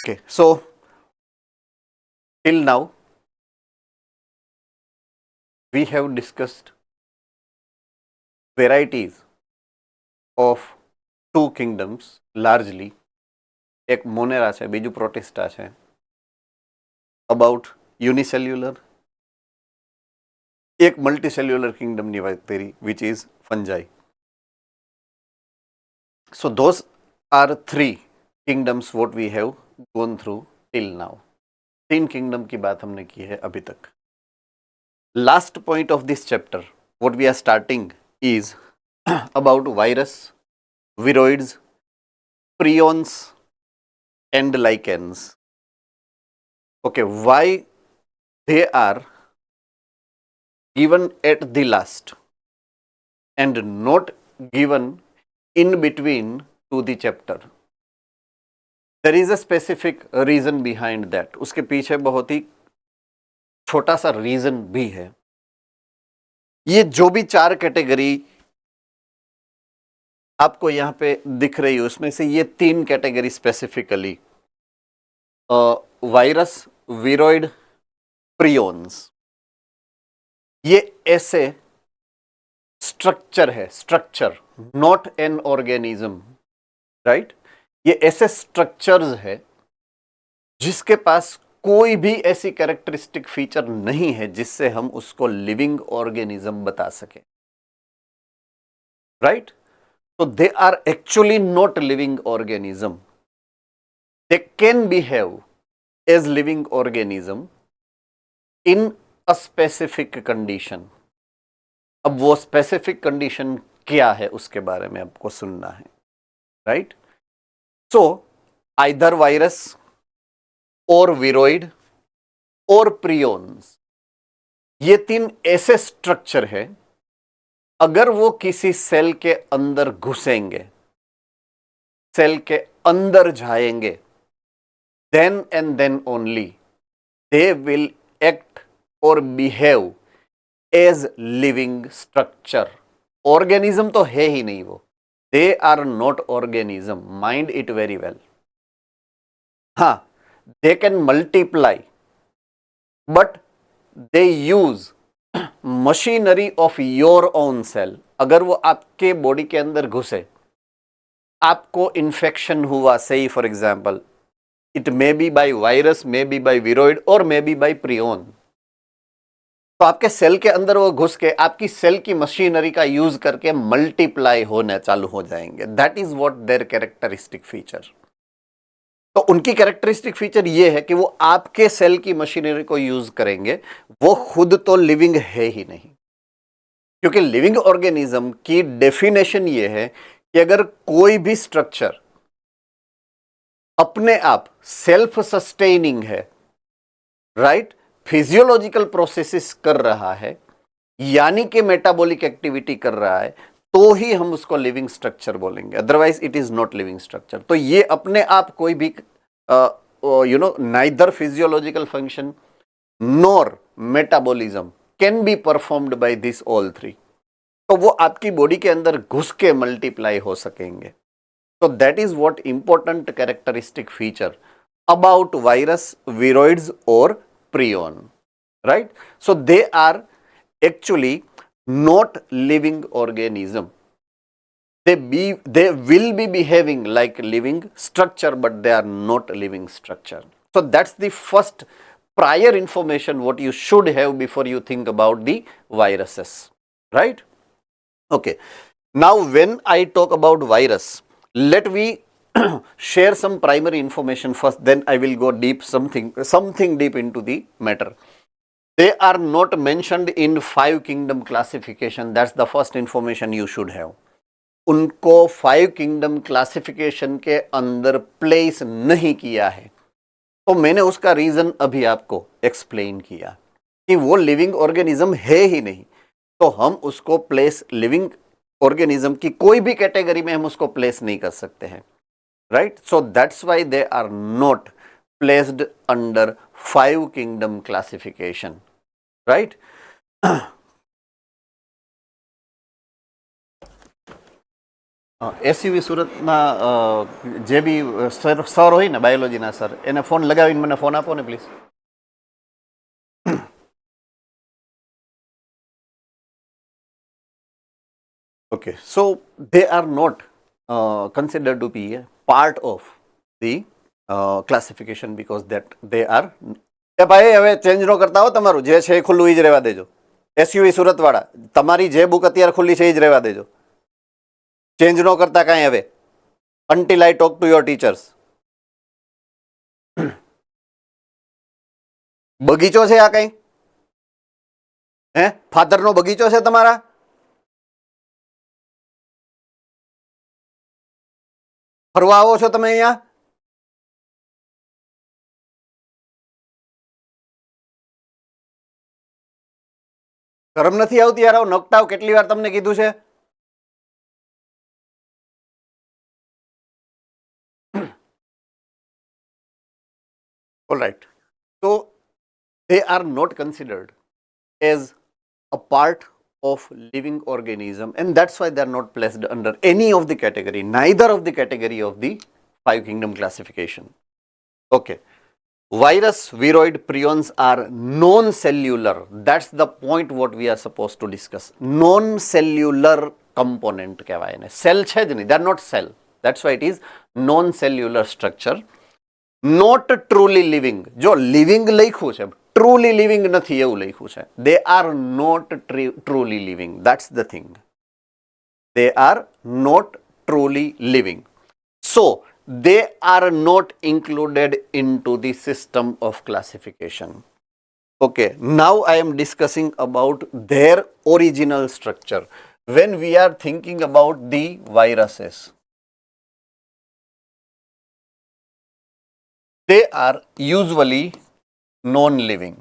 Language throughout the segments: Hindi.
Okay, so till now we have discussed varieties of two kingdoms largely. એક મોનેરા છે, બીજું પ્રોટિસ્ટા છે. About unicellular, એક multicellular kingdom ની વાત કરી, which is fungi. So those are three kingdoms what we have gone through till now. तीन kingdom की बात हमने की है अभी तक. Last point of this chapter, what we are starting is about virus, viroids, prions and lichens. Okay, why they are given at the last and not given in between to the chapter. There is a specific reason behind that. उसके पीछे बहुत ही छोटा सा रीजन भी है. ये जो भी चार कैटेगरी आपको यहाँ पे दिख रही है उसमें से ये तीन कैटेगरी स्पेसिफिकली वायरस, विरोइड, प्रियोन्स, ये ऐसे स्ट्रक्चर है, structure not an organism, right. ये ऐसे स्ट्रक्चर्स है जिसके पास कोई भी ऐसी कैरेक्टरिस्टिक फीचर नहीं है जिससे हम उसको लिविंग ऑर्गेनिज्म बता सके, right. So they are actually not living organism. They can behave as living organism in a specific condition. अब वो specific condition क्या है उसके बारे में आपको सुनना है, right? So either virus or viroid or prions, ये तीन ऐसे स्ट्रक्चर है अगर वो किसी सेल के अंदर घुसेंगे, सेल के अंदर जाएंगे, then and then only they will act or behave as living structure. Organism तो है ही नहीं वो. They are not organism. Mind it very well. हाँ, they can multiply, but they use machinery of your own cell. अगर वो आपके बॉडी के अंदर घुसे, आपको इन्फेक्शन हुआ, सही for example, it may be by virus, may be by viroid or may be bye prion, तो आपके सेल के अंदर वो घुस के आपकी सेल की मशीनरी का यूज करके मल्टीप्लाई होने चालू हो जाएंगे. That is what there characteristic feature. तो उनकी कैरेक्टरिस्टिक फीचर ये है कि वो आपके सेल की मशीनरी को यूज करेंगे. वो खुद तो लिविंग है ही नहीं, क्योंकि लिविंग ऑर्गेनिज्म की डेफिनेशन ये है कि अगर कोई भी स्ट्रक्चर अपने आप सेल्फ सस्टेनिंग है, राइट, फिजियोलॉजिकल प्रोसेसेस कर रहा है, यानी कि मेटाबॉलिक एक्टिविटी कर रहा है, तो ही हम उसको लिविंग स्ट्रक्चर बोलेंगे. Otherwise it is not living structure. तो ये अपने आप कोई भी neither physiological function nor metabolism can be performed by this all three. तो वो आपकी बॉडी के अंदर घुस के मल्टीप्लाई हो सकेंगे. तो that is what important characteristic feature about virus, viroids or prion, right. So they are actually not living organism. They will be behaving like living structure, but they are not living structure. So that's the first prior information what you should have before you think about the viruses, right? Okay, now when I talk about virus, let me share some primary information first, then I will go deep, something deep into the matter. They are not mentioned in 5 kingdom classification. That's the first information you should have. उनको 5 kingdom classification के अंदर प्लेस नहीं किया है. तो मैंने उसका रीजन अभी आपको एक्सप्लेन किया कि वो लिविंग ऑर्गेनिज्म है ही नहीं, तो हम उसको प्लेस लिविंग ऑर्गेनिज्म की कोई भी कैटेगरी में हम उसको प्लेस नहीं कर सकते हैं, right. So that's why they are not placed under 5 kingdom classification, right? SUV સુરતના જે બી સર હોય ને બાયોલોજીના સર એને ફોન લગાવીને મને ફોન આપો ને please. Okay, so they are not considered to be a part of the classification because that they are. એ ભાઈ હવે ચેન્જ ન કરતા હો, તમારું જે છે એ ખુલ્લું જ રહેવા દેજો. એસયુવી સુરત વાળા તમારી જે બુક અત્યારે ખુલ્લી છે એ જ રહેવા દેજો, ચેન્જ ન કરતા કાંઈ હવે, until I talk to your teachers. બગીચો છે આ કઈ? હે, ફાધર નો બગીચો છે તમારા? ફરવા આવો છો તમે અહીંયા? શરમ નથી આવતી યાર? નકટાવ કેટલી વાર તમને કીધું છે? All right. So they are not considered as a part of living organism, and that's why they are not placed under any of the category, neither of the category of the five kingdom classification. Okay. Virus, viroid, prions are non-cellular. That's the point what we are supposed to discuss. Non-cellular component કહેવાય એને. Cell છે જ નહીં. They are not cell. That's why it is non-cellular structure. Not truly living. જો living લખ્યું છે, truly living નથી એવું લખ્યું છે. They are not truly living. That's the thing. They are not truly living. So, they are not included into the system of classification. Okay, now I am discussing about their original structure. When we are thinking about the viruses, they are usually non-living.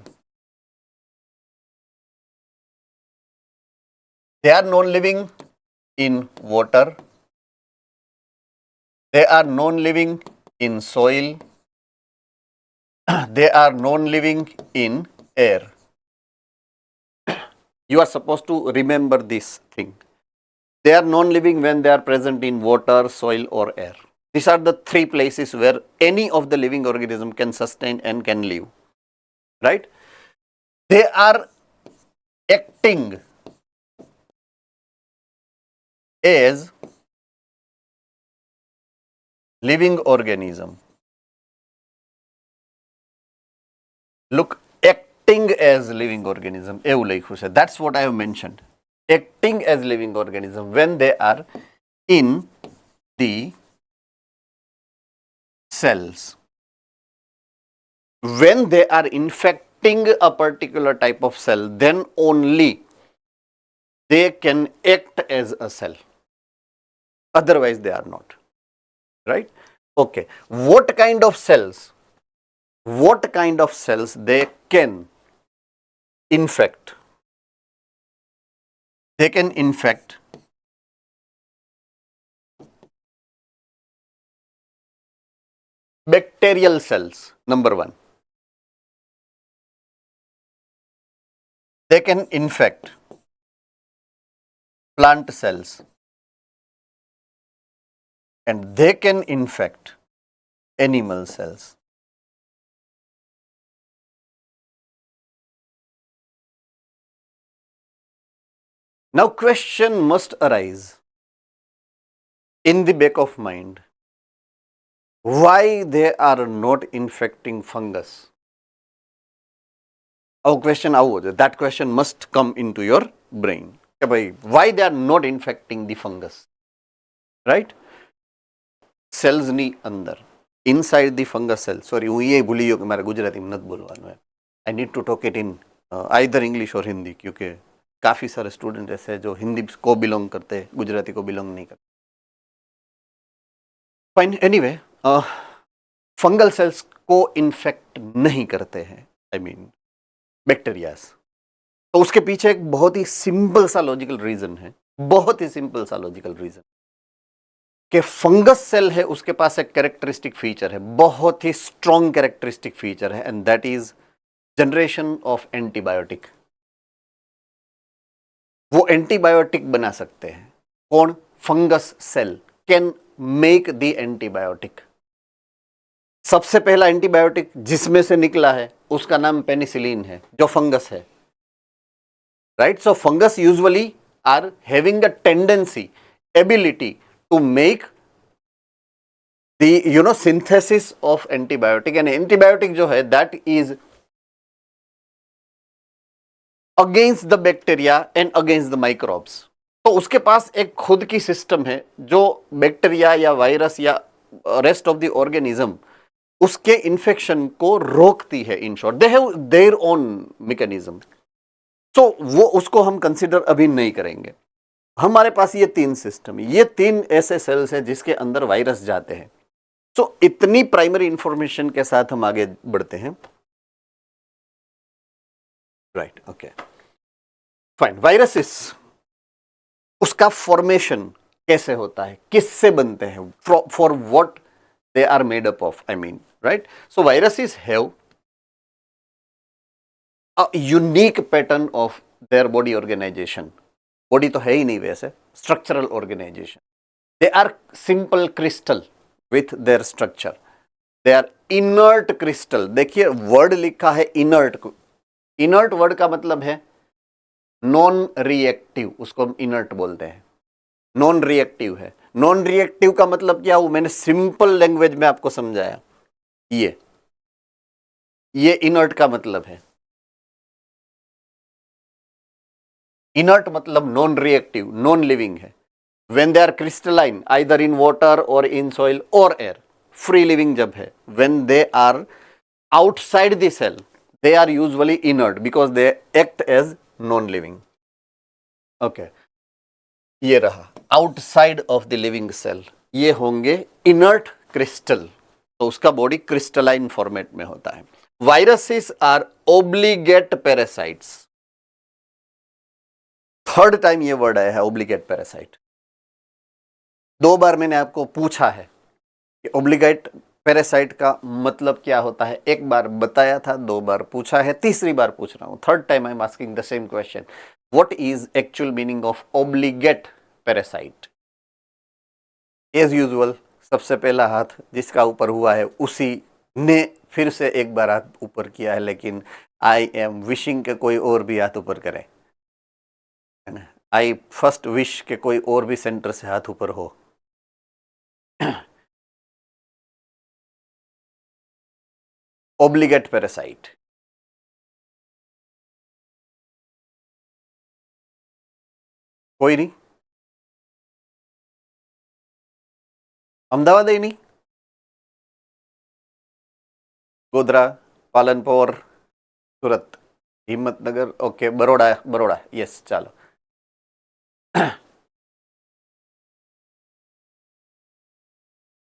They are non-living in water. They are non-living in soil. They are non-living in air. You are supposed to remember this thing. They are non-living when they are present in water, soil or air. These are the three places where any of the living organism can sustain and can live. Right? They are acting as living organism. Look, acting as living organism. That's what I have mentioned. Acting as living organism when they are in the cells. When they are infecting a particular type of cell, then only they can act as a cell. Otherwise, they are not. Right? Okay. What kind of cells? What kind of cells they can infect? They can infect bacterial cells, number one. They can infect plant cells. And they can infect animal cells. Now question must arise in the back of mind. Why they are not infecting fungus? Our question, that question must come into your brain. Why they are not infecting the fungus? Right? Cells ની અંદર, inside the fungus cell. Sorry, હું એ ભૂલી ગયો કે મારે ગુજરાતીમાં નથી બોલવાનું. I need to talk it in either English or Hindi, क्योंकि काफ़ी सारे स्टूडेंट ऐसे हैं जो हिंदी को बिलोंग करते हैं, गुजराती को बिलोंग नहीं करते. फाइन, एनीवे, फंगल सेल्स को इन्फेक्ट नहीं करते हैं, आई मीन बैक्टीरियाज. तो उसके पीछे एक बहुत ही सिंपल सा लॉजिकल रीजन है, बहुत ही सिंपल सा लॉजिकल रीजन कि फंगस सेल है, उसके पास एक कैरेक्टरिस्टिक फीचर है, बहुत ही स्ट्रॉन्ग कैरेक्टरिस्टिक फीचर है, and that is generation of antibiotic. वो एंटीबायोटिक बना सकते हैं. कौन? Fungus cell. Can make the antibiotic. सबसे पहला एंटीबायोटिक जिसमें से निकला है उसका नाम पेनिसिलिन है, जो फंगस है, right. So fungus usually are having a tendency, ability to make the synthesis of antibiotic, and antibiotic जो है that is against the bacteria and against the microbes. तो उसके पास एक खुद की सिस्टम है जो बैक्टीरिया या वायरस या रेस्ट ऑफ द ऑर्गेनिज्म उसके इन्फेक्शन को रोकती है। In short, they have their own mechanism. तो वो उसको हम कंसिडर अभी नहीं करेंगे। हमारे पास ये तीन सिस्टम, ये तीन ऐसे सेल्स हैं जिसके अंदर वायरस जाते हैं। तो इतनी प्राइमरी इंफॉर्मेशन के साथ हम आगे बढ़ते हैं, राइट। Okay, fine. वायरसेस, उसका फॉर्मेशन कैसे होता है, किससे बनते हैं, for what they are made up of, I mean, right? So viruses have a unique pattern of their body organization. Body तो है ही नहीं वैसे, structural organization. They are simple crystal with their structure. They are inert crystal. देखिए वर्ड लिखा है inert। inert वर्ड का मतलब है नॉन रिएक्टिव, उसको हम inert बोलते हैं। नॉन रिएक्टिव है। नॉन रिएक्टिव का मतलब क्या हो, मैंने सिंपल लैंग्वेज में आपको समझाया। ये इनर्ट का मतलब है। इनर्ट मतलब नॉन रिएक्टिव, नॉन लिविंग है। When they are crystalline either in water or in soil or air, free living जब है। When they are outside the cell they are usually inert because they act as non living. Okay, ये रहा outside of the living cell, ये होंगे इनर्ट क्रिस्टल। तो उसका बॉडी क्रिस्टलाइन फॉर्मेट में होता है। Viruses are obligate parasites. Third time ये वर्ड आया है ओब्लिगेट पैरासाइट। 2 बार मैंने आपको पूछा है कि ओब्लिगेट पैरासाइट का मतलब क्या होता है। 1 बार बताया था, 2 बार पूछा है, तीसरी बार पूछ रहा हूं। Third time I am asking the same question, what is actual meaning of obligate parasite. As usual सबसे पहला हाथ जिसका ऊपर हुआ है उसी ने फिर से 1 बार हाथ ऊपर किया है, लेकिन आई एम विशिंग के कोई और भी हाथ ऊपर करे, है ना। आई फर्स्ट विश के कोई और भी सेंटर से हाथ ऊपर हो। ओब्लिगेट पैरासाइट, कोई नहीं। अहमदाबाद ही नहीं, गोधरा, पालनपुर, सूरत, हिम्मतनगर, ओके, बड़ौदा, बड़ौदा, यस, चलो।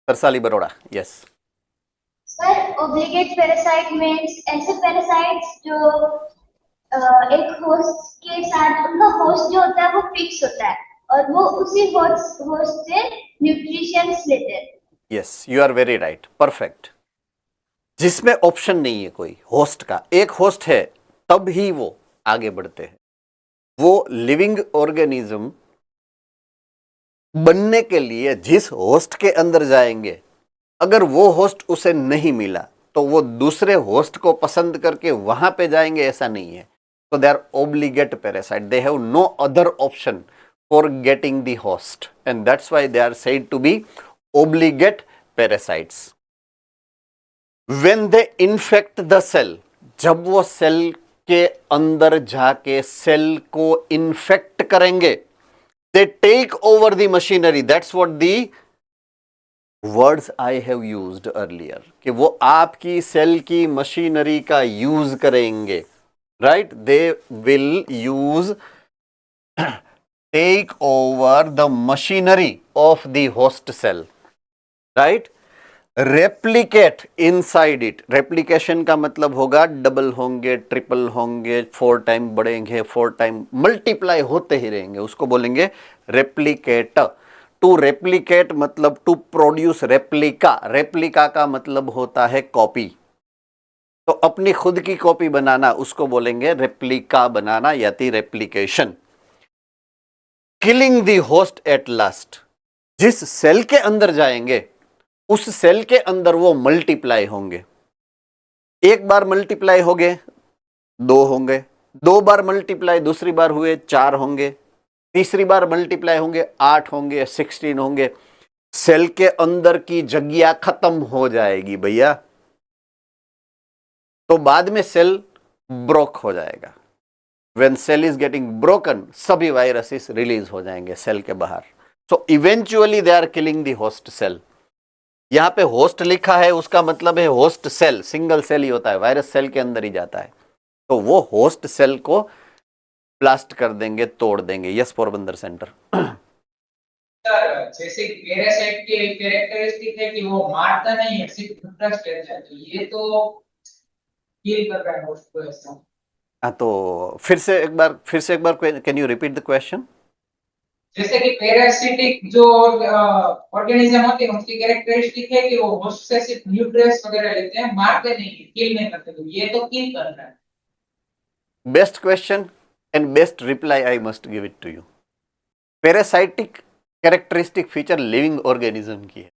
Tarsali, Baroda, yes. Sir, obligate parasite means ऐसे पैरासाइट्स जो एक होस्ट के साथ, उनका होस्ट जो होता है वो फिक्स होता है और वो उसी होस्ट से न्यूट्रिशंस लेते हैं। Yes, you are very right, perfect. जिसमें ऑप्शन नहीं है कोई होस्ट का, एक होस्ट है तब ही वो आगे बढ़ते हैं। वो लिविंग ऑर्गेनिज्म बनने के लिए जिस होस्ट के अंदर जाएंगे, अगर वो होस्ट उसे नहीं मिला तो वो दूसरे होस्ट को पसंद करके वहां पे जाएंगे, ऐसा नहीं है। तो they are obligate parasite, they have no other option for getting the host, and that's why they are said to be obligate parasites. When they infect the cell, जब वो सेल के अंदर जाके सेल को इन्फेक्ट करेंगे, they take over the machinery. That's what the words I have used earlier, कि वो आपकी सेल की मशीनरी का यूज करेंगे, right? They will use take over the machinery of the host cell, right? Replicate inside it. Replication का मतलब होगा डबल होंगे, ट्रिपल होंगे, 4 टाइम बढ़ेंगे, 4 टाइम मल्टीप्लाई होते ही रहेंगे, उसको बोलेंगे रेप्लिकेट। टू रेप्लिकेट मतलब टू प्रोड्यूस रेप्लिका। रेप्लिका का मतलब होता है कॉपी। तो अपनी खुद की कॉपी बनाना उसको बोलेंगे रेप्लिका बनाना या replication. Killing the host at last, जिस सेल के अंदर जाएंगे उस सेल के अंदर वो मल्टीप्लाई होंगे। एक बार मल्टीप्लाई हो गए 2 होंगे, 2 बार मल्टीप्लाई दूसरी बार हुए 4 होंगे, तीसरी बार मल्टीप्लाई होंगे 8 होंगे, 16 होंगे। सेल के अंदर की जगह खत्म हो जाएगी भैया, तो बाद में सेल ब्रोक हो जाएगा। When cell is getting broken, सभी वायरसेस रिलीज हो जाएंगे सेल के बाहर। So eventually they are killing the host cell. यहां पे होस्ट लिखा है, उसका मतलब है होस्ट सेल, सिंगल सेल ही होता है, वायरस सेल के अंदर ही जाता है, तो वो होस्ट सेल को ब्लास्ट कर देंगे, तोड़ देंगे। Yes Porbandar centre. सर जैसे पैरासाइट के कैरेक्टरिस्टिक है कि वो मारता नहीं है, सिर्फ न्यूट्रस करता है, तो ये तो किल कर रहा है होस्ट को ऐसा। हाँ, तो फिर से एक बार can you repeat the question? जैसे कि पैरासिटिक जो ऑर्गेनिज्म होते हैं उसकी कैरेक्टरिस्टिक है कि वो होस्ट से सिर्फ न्यूट्रिएंट्स वगैरह लेते हैं, मारते नहीं है, किल नहीं करते, तो ये तो किल कर रहा है। Best question and best reply I must give it to you. Parasitic characteristic feature living organism की है,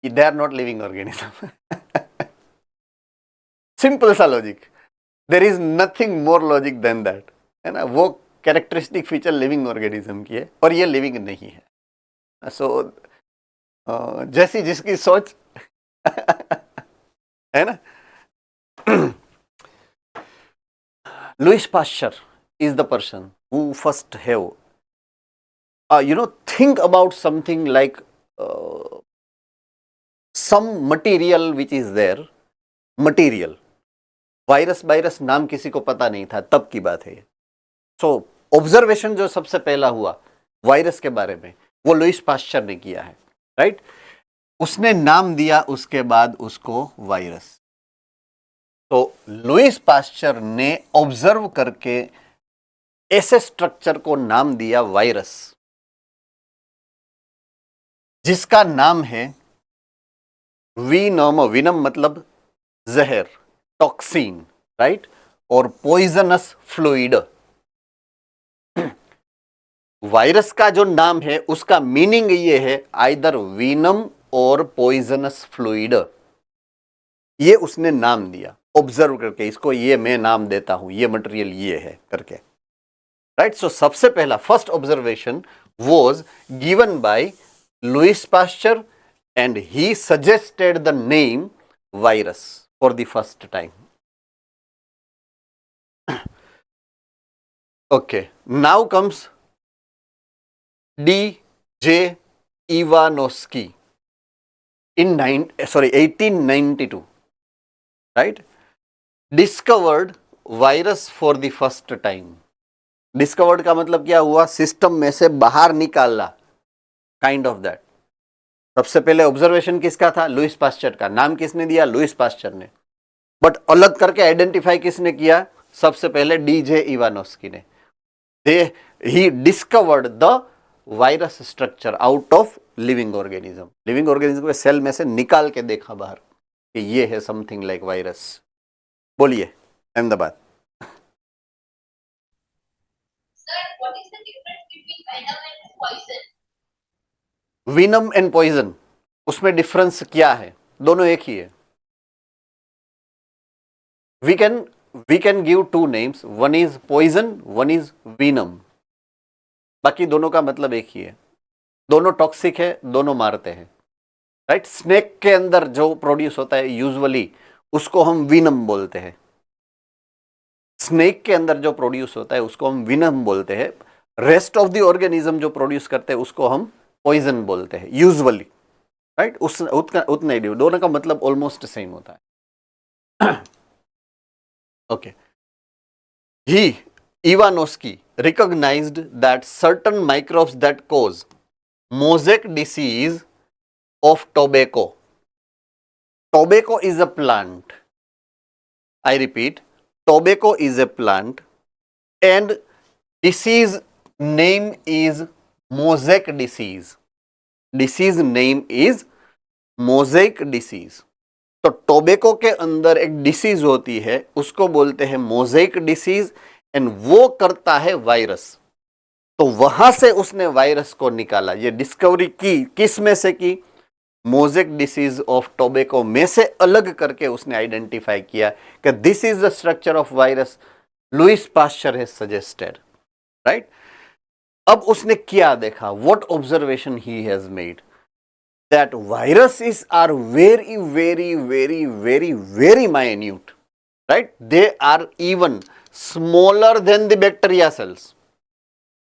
they are not living organism. Simple सा logic, there is nothing more logic than that, है ना। वो कैरेक्टरिस्टिक फीचर लिविंग ऑर्गेनिज्म की है और ये लिविंग नहीं है। सो जैसी जिसकी सोच, है ना। Louis Pasteur is the person who first have, think about something like some material which is there, material, virus नाम किसी को पता नहीं था, तब की बात है। सो ऑब्जर्वेशन जो सबसे पहला हुआ वायरस के बारे में, वो लुइस पास्चर ने किया है, राइट। उसने नाम दिया उसके बाद उसको वायरस। तो लुइस पास्चर ने ऑब्जर्व करके ऐसे स्ट्रक्चर को नाम दिया वायरस, जिसका नाम है वीनम। वीनम मतलब जहर, टॉक्सिन, राइट, और पॉइजनस फ्लूइड। वायरस का जो नाम है उसका मीनिंग ये है आइदर वीनम और पॉइजनस फ्लूइड। ये उसने नाम दिया ऑब्जर्व करके, इसको ये मैं नाम देता हूं, ये मटेरियल ये है करके, राइट। सो सबसे पहला first observation was given by Louis Pasteur and he suggested the name virus for the first time. Okay, now comes D.J. Ivanovsky in 1892, right? Discovered virus for the first time. Discovered का मतलब क्या हुआ? सिस्टम में से बाहर निकालना, काइंड ऑफ दैट। सबसे पहले ऑब्जर्वेशन किसका था? लुइस पास्चर का। नाम किसने दिया? लुइस पास्चर ने। बट अलग करके आइडेंटिफाई किसने किया? सबसे पहले D.J. इवानोस्की ने। He discovered the virus structure out of living organism. Living organism के सेल में से निकाल के देखा बाहर कि ये है समथिंग लाइक वायरस। बोलिए अहमदाबाद। विनम एंड पॉइजन, उसमें डिफरेंस क्या है? दोनों एक ही है। We can give two names, one is poison, one is venom. बाकी दोनों का मतलब एक ही है, दोनों टॉक्सिक है, दोनों मारते हैं, राइट। स्नेक के अंदर जो प्रोड्यूस होता है यूजुअली उसको हम विनम बोलते हैं। स्नेक के अंदर जो प्रोड्यूस होता है उसको हम विनम बोलते हैं। रेस्ट ऑफ द ऑर्गेनिज्म जो प्रोड्यूस करते हैं उसको हम पॉइजन बोलते हैं यूजुअली, राइट। उतना ही दोनों का मतलब ऑलमोस्ट सेम होता है। Okay, he Ivanovsky recognized that certain microbes that cause mosaic disease of tobacco. Tobacco is a plant. I repeat, tobacco is a plant and disease name is mosaic disease. Disease name is mosaic disease. तो टोबैको के अंदर एक डिसीज होती है, उसको बोलते हैं मोज़ेक डिसीज, एंड वो करता है वायरस। तो वहां से उसने वायरस को निकाला। ये डिस्कवरी की किस में से की? मोज़ेक डिसीज ऑफ टोबैको में से अलग करके उसने आइडेंटिफाई किया कि this is the structure of virus Louis Pasteur has suggested, right. अब उसने क्या देखा? What observation he has made? That viruses are very very very very very minute, right? They are even smaller than the bacteria cells,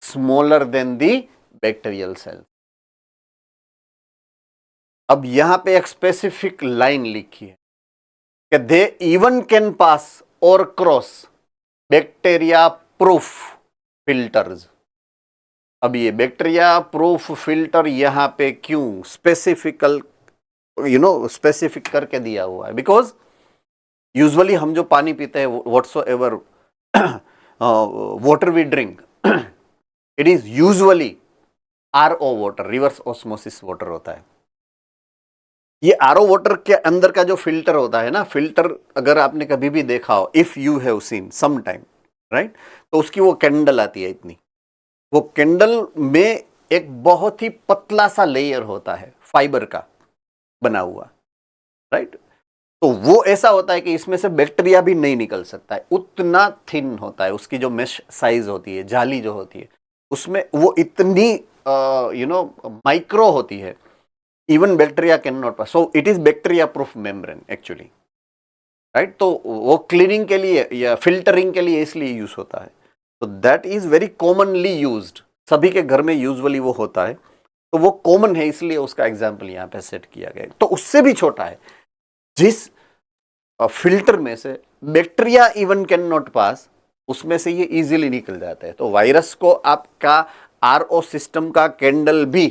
smaller than the bacterial cells. अब यहां पे एक स्पेसिफिक लाइन लिखी है कि दे इवन कैन पास और क्रॉस बैक्टीरिया प्रूफ फिल्टर्स। अब ये बैक्टीरिया प्रूफ फिल्टर यहां पे क्यों स्पेसिफिकल स्पेसिफिक करके दिया हुआ है? बिकॉज यूजुअली हम जो पानी पीते हैं whatsoever water we drink, it is usually RO water, reverse osmosis water होता है। ये आरओ वाटर के अंदर का जो फिल्टर होता है ना, फिल्टर अगर आपने कभी भी देखा हो, if you have seen some time, right, तो उसकी वो कैंडल आती है इतनी, वो कैंडल में एक बहुत ही पतला सा लेयर होता है फाइबर का बना हुआ, राइट। तो वो ऐसा होता है कि इसमें से बैक्टीरिया भी नहीं निकल सकता है, उतना थिन होता है, उसकी जो मेश साइज होती है, जाली जो होती है, उसमें वो इतनी माइक्रो होती है, even bacteria can not pass. So it is bacteria proof membrane actually, right. तो वो क्लीनिंग के लिए या फिल्टरिंग के लिए इसलिए यूज होता है। तो that is very commonly used, सभी के घर में यूजुअली वो होता है, तो वो कॉमन है इसलिए उसका एग्जाम्पल यहाँ पे सेट किया गया। तो उससे भी छोटा है, जिस फिल्टर में से bacteria even can not pass, उसमें से ये इजीली निकल जाता है। तो वायरस को आपका आरओ सिस्टम का कैंडल भी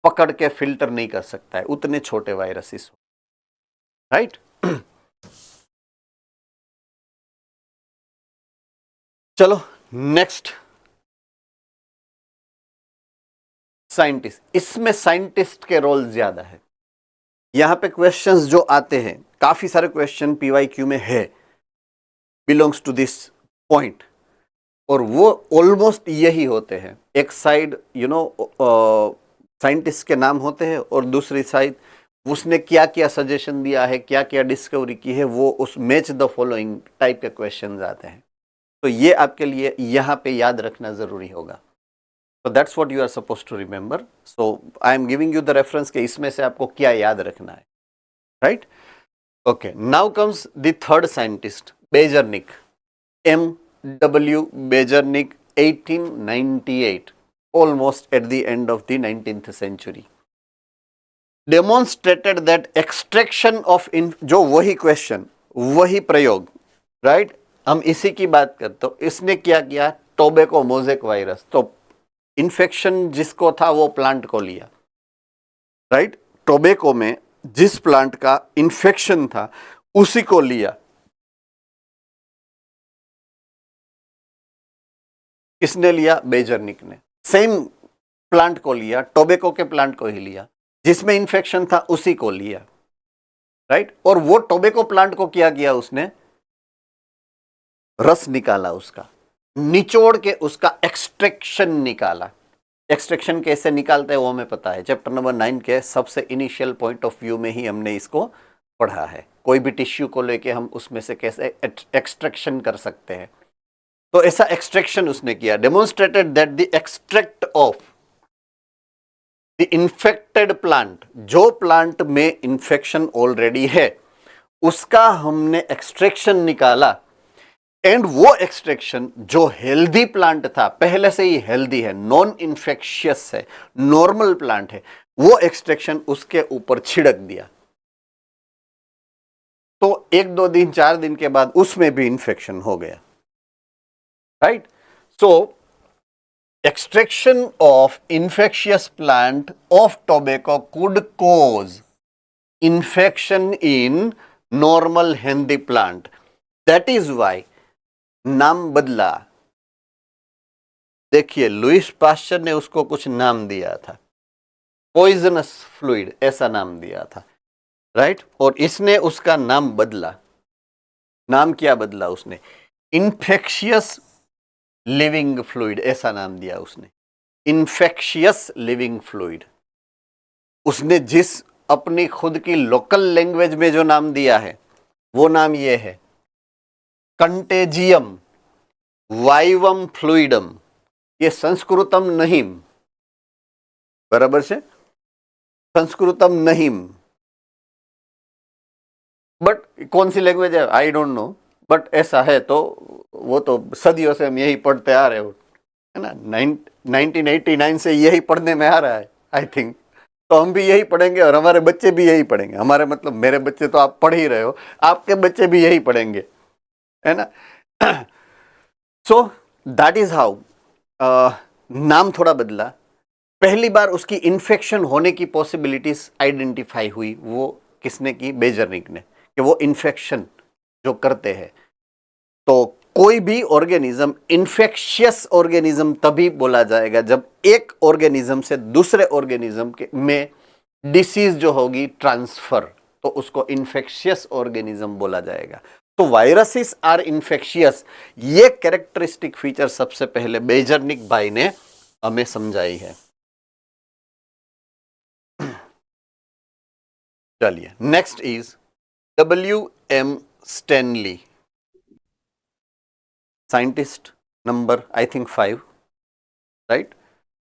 पकड़ के फिल्टर नहीं कर सकता है, उतने छोटे वायरसेस, राइट। चलो नेक्स्ट, साइंटिस्ट। इसमें साइंटिस्ट के रोल ज्यादा है। यहां पे क्वेश्चंस जो आते हैं, काफी सारे क्वेश्चन पीवाईक्यू में है, बिलोंग्स टू दिस पॉइंट, और वो ऑलमोस्ट यही होते हैं। एक साइड साइंटिस्ट के नाम होते हैं और दूसरी साइड उसने क्या क्या सजेशन दिया है, क्या क्या डिस्कवरी की है, वो उस मैच द फॉलोइंग टाइप के क्वेश्चंस आते हैं। तो ये आपके लिए यहाँ पे याद रखना जरूरी होगा। So that's what you are supposed to remember. So I am giving you the reference कि इसमें से आपको क्या याद रखना है, right? Okay. Now comes the third scientist, Bejernik, M.W. Bejernik, 1898, almost at the end of the 19th century, demonstrated that extraction of जो वही question, वही प्रयोग, right? हम इसी की बात करते हो। इसने क्या किया? टोबैको मोज़ेक वायरस, तो इन्फेक्शन जिसको था वो प्लांट को लिया, राइट। टोबैको में जिस प्लांट का इन्फेक्शन था उसी को लिया। किसने लिया? बेजर्निक ने। सेम प्लांट को लिया, टोबैको के प्लांट को ही लिया, जिसमें इन्फेक्शन था उसी को लिया, राइट। और वो टोबैको प्लांट को क्या किया उसने? रस निकाला उसका, निचोड़ के उसका एक्सट्रैक्शन निकाला। एक्सट्रैक्शन कैसे निकालते हैं वो हमें पता है, चैप्टर नंबर 9 के सबसे इनिशियल पॉइंट ऑफ व्यू में ही हमने इसको पढ़ा है। कोई भी टिश्यू को लेके हम उसमें से कैसे एक्सट्रैक्शन कर सकते हैं, तो ऐसा एक्सट्रैक्शन उसने किया। Demonstrated that the extract of the infected plant, जो प्लांट में इन्फेक्शन ऑलरेडी है उसका हमने एक्सट्रैक्शन निकाला, एंड वो एक्सट्रैक्शन जो हेल्दी प्लांट था, पहले से ही हेल्दी है, नॉन इन्फेक्शियस है, नॉर्मल प्लांट है, वो एक्सट्रैक्शन उसके ऊपर छिड़क दिया। तो 1-2 दिन 4 दिन के बाद उसमें भी इन्फेक्शन हो गया, right. So extraction of infectious plant of tobacco could cause infection in normal healthy plant. That is why नाम बदला। देखिए, लुइस पास्चर ने उसको कुछ नाम दिया था, पॉइजनस फ्लूइड ऐसा नाम दिया था, राइट। और इसने उसका नाम बदला। नाम क्या बदला उसने? इन्फेक्शियस लिविंग फ्लूइड, ऐसा नाम दिया उसने, इन्फेक्शियस लिविंग फ्लूइड। उसने जिस अपनी खुद की लोकल लैंग्वेज में जो नाम दिया है वो नाम ये है कंटेजियम वाइवम फ्लूइडम। ये संस्कृतम नहीं, बराबर છે, संस्कृतम नहीं, बट कौन सी लैंग्वेज है आई डोंट नो, बट ऐसा है तो वो तो सदियों से हम यही पढ़ते आ रहे हो, है ना, 1989 से यही पढ़ने में आ रहा है आई थिंक, तो हम भी यही पढ़ेंगे और हमारे बच्चे भी यही पढ़ेंगे। हमारे मतलब मेरे बच्चे तो आप पढ़ ही रहे हो, आपके बच्चे भी यही पढ़ेंगे, है ना। सो दैट इज हाउ नाम थोड़ा बदला। पहली बार उसकी इन्फेक्शन होने की पॉसिबिलिटीज आइडेंटिफाई हुई, वो किसने की, बेजरनिक ने, कि वो इन्फेक्शन जो करते हैं। तो कोई भी ऑर्गेनिज्म इन्फेक्शियस ऑर्गेनिज्म तभी बोला जाएगा जब एक ऑर्गेनिज्म से दूसरे ऑर्गेनिज्म के में डिसीज जो होगी ट्रांसफर, तो उसको इन्फेक्शियस ऑर्गेनिज्म बोला जाएगा। तो वायरसेस आर इन्फेक्शियस, ये कैरेक्टरिस्टिक फीचर सबसे पहले बेजरनिक भाई ने हमें समझाई है। चलिए, next is W.M. Stanley, scientist number I think 5, right?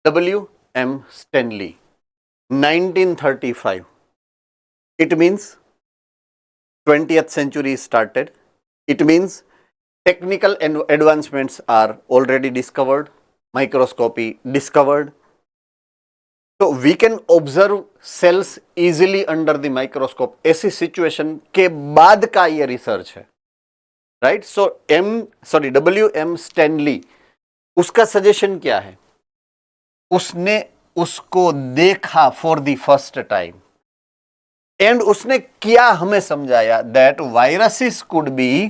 W.M. Stanley, 1935. It means 20th century started. It means technical advancements are already discovered, microscopy discovered. तो we can observe cells easily under the microscope, ऐसी सिचुएशन के बाद का ये रिसर्च है, राइट। So W.M. स्टैनली, उसका सजेशन क्या है, उसने उसको देखा for the first time and उसने क्या हमें समझाया, that viruses could be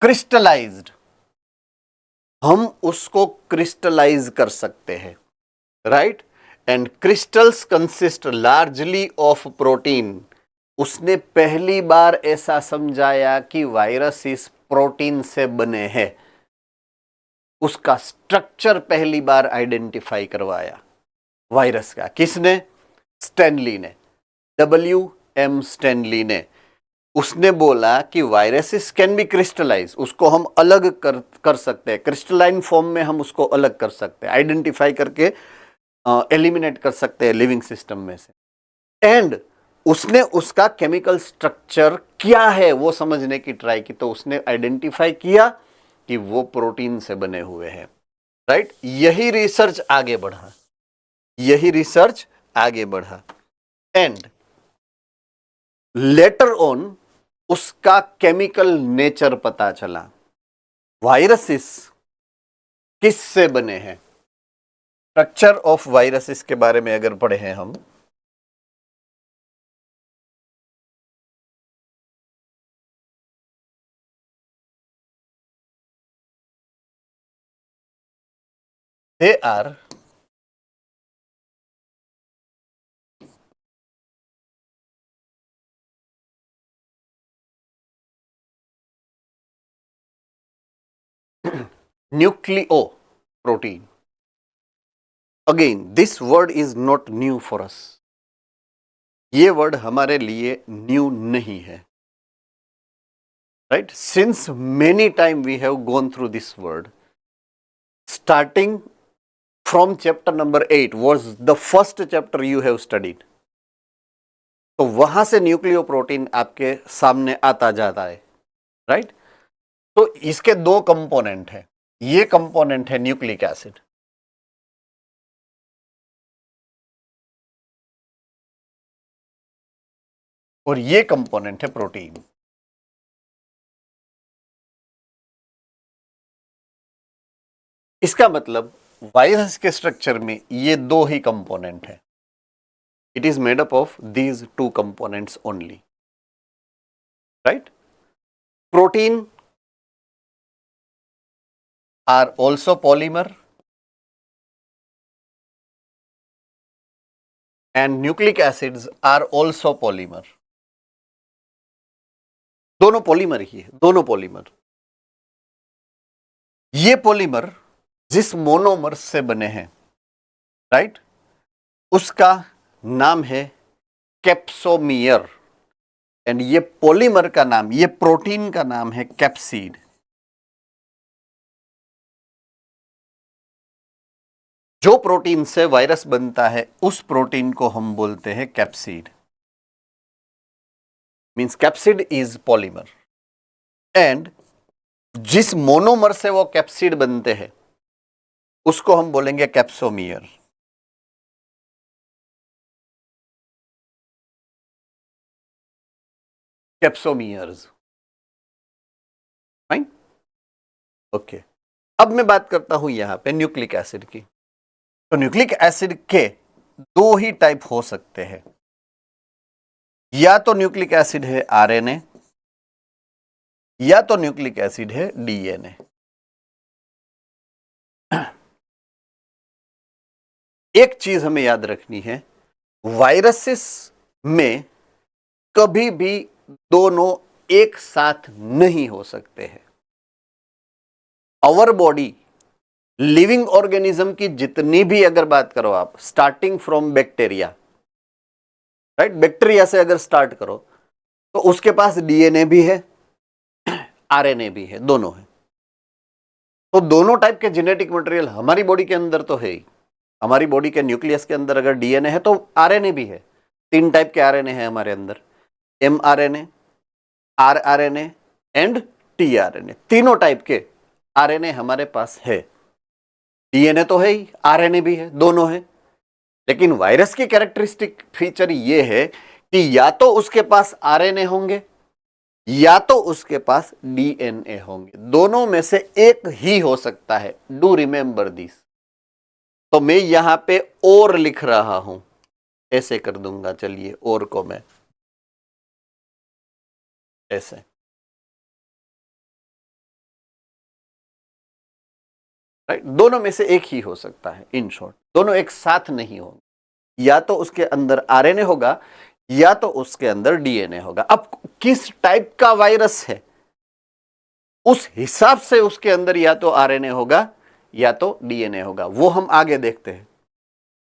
crystallized, हम उसको क्रिस्टलाइज कर सकते हैं, right. And crystals consist largely of protein, उसने पहली बार ऐसा समझाया कि वायरसेस प्रोटीन से बने हैं, उसका स्ट्रक्चर पहली बार आइडेंटिफाई करवाया वायरस का, किसने, स्टैनली ने, W.M. स्टैनली ने। उसने बोला कि वायरसेस कैन बी क्रिस्टलाइज, उसको हम अलग कर सकते हैं, क्रिस्टलाइन फॉर्म में हम उसको अलग कर सकते हैं, आइडेंटिफाई करके एलिमिनेट कर सकते हैं लिविंग सिस्टम में से। एंड उसने उसका केमिकल स्ट्रक्चर क्या है वो समझने की ट्राई की, तो उसने आइडेंटिफाई किया कि वो प्रोटीन से बने हुए हैं, राइट। यही रिसर्च आगे बढ़ा, यही रिसर्च आगे बढ़ा एंड लेटर ऑन उसका केमिकल नेचर पता चला, वायरसेस किससे बने हैं। स्ट्रक्चर ऑफ वायरसेस के बारे में अगर पढ़े हैं हम, they are nucleoprotein. Again, this word is not new for us. ये वर्ड हमारे लिए न्यू नहीं है, right? Since many time we have gone through this word. Starting from chapter number 8 was the first chapter you have studied. तो वहां से न्यूक्लियोप्रोटीन आपके सामने आता जाता है, राइट। तो इसके दो कंपोनेंट है, ये कंपोनेंट है न्यूक्लिक एसिड, और ये कंपोनेंट है प्रोटीन। इसका मतलब वायरस के स्ट्रक्चर में ये दो ही कंपोनेंट है, it is made up of these two components only, right. Protein are also polymer and nucleic acids are also polymer. दोनों पॉलीमर ही है, दोनों पॉलीमर। ये पॉलीमर जिस मोनोमर से बने हैं, राइट, उसका नाम है कैप्सोमियर, एंड ये पॉलीमर का नाम, ये प्रोटीन का नाम है कैप्सिड। जो प्रोटीन से वायरस बनता है उस प्रोटीन को हम बोलते हैं capsid. Means capsid is polymer, and जिस मोनोमर से वो कैप्सिड बनते हैं उसको हम बोलेंगे कैप्सोमियर। Capsomeres, fine, okay. अब मैं बात करता हूं यहां पे न्यूक्लिक एसिड की। तो न्यूक्लिक एसिड के दो ही टाइप हो सकते हैं, या तो न्यूक्लिक एसिड है आरएनए, या तो न्यूक्लिक एसिड है डीएनए। एक चीज हमें याद रखनी है, वायरसेस में कभी भी दोनों एक साथ नहीं हो सकते हैं। आवर बॉडी, लिविंग ऑर्गेनिज्म की जितनी भी अगर बात करो आप, starting from bacteria, right, bacteria से अगर स्टार्ट करो तो उसके पास डीएनए भी है, आरएनए भी है, दोनों है। तो दोनों टाइप के जेनेटिक मटेरियल हमारी बॉडी के अंदर तो है ही। हमारी बॉडी के न्यूक्लियस के अंदर अगर डीएनए है तो आरएनए भी है। 3 टाइप के आरएनए है हमारे अंदर, एमआरएनए, आरआरएनए एंड टीआरएनए। तीनों टाइप के आरएनए हमारे पास है। डीएनए तो है ही, आरएनए भी है, दोनों है। लेकिन वायरस की कैरेक्टरिस्टिक फीचर ये है कि या तो उसके पास आरएनए होंगे या तो उसके पास डीएनए होंगे, दोनों में से एक ही हो सकता है। Do remember this. तो मैं यहां पे और लिख रहा हूं, ऐसे कर दूंगा, चलिए और को मैं ऐसे, राइट, दोनों में से एक ही हो सकता है। इन शॉर्ट दोनों एक साथ नहीं होंगे, या तो उसके अंदर आरएनए होगा या तो उसके अंदर डीएनए होगा। अब किस टाइप का वायरस है उस हिसाब से उसके अंदर या तो आरएनए होगा या तो डीएनए होगा। वो हम आगे देखते हैं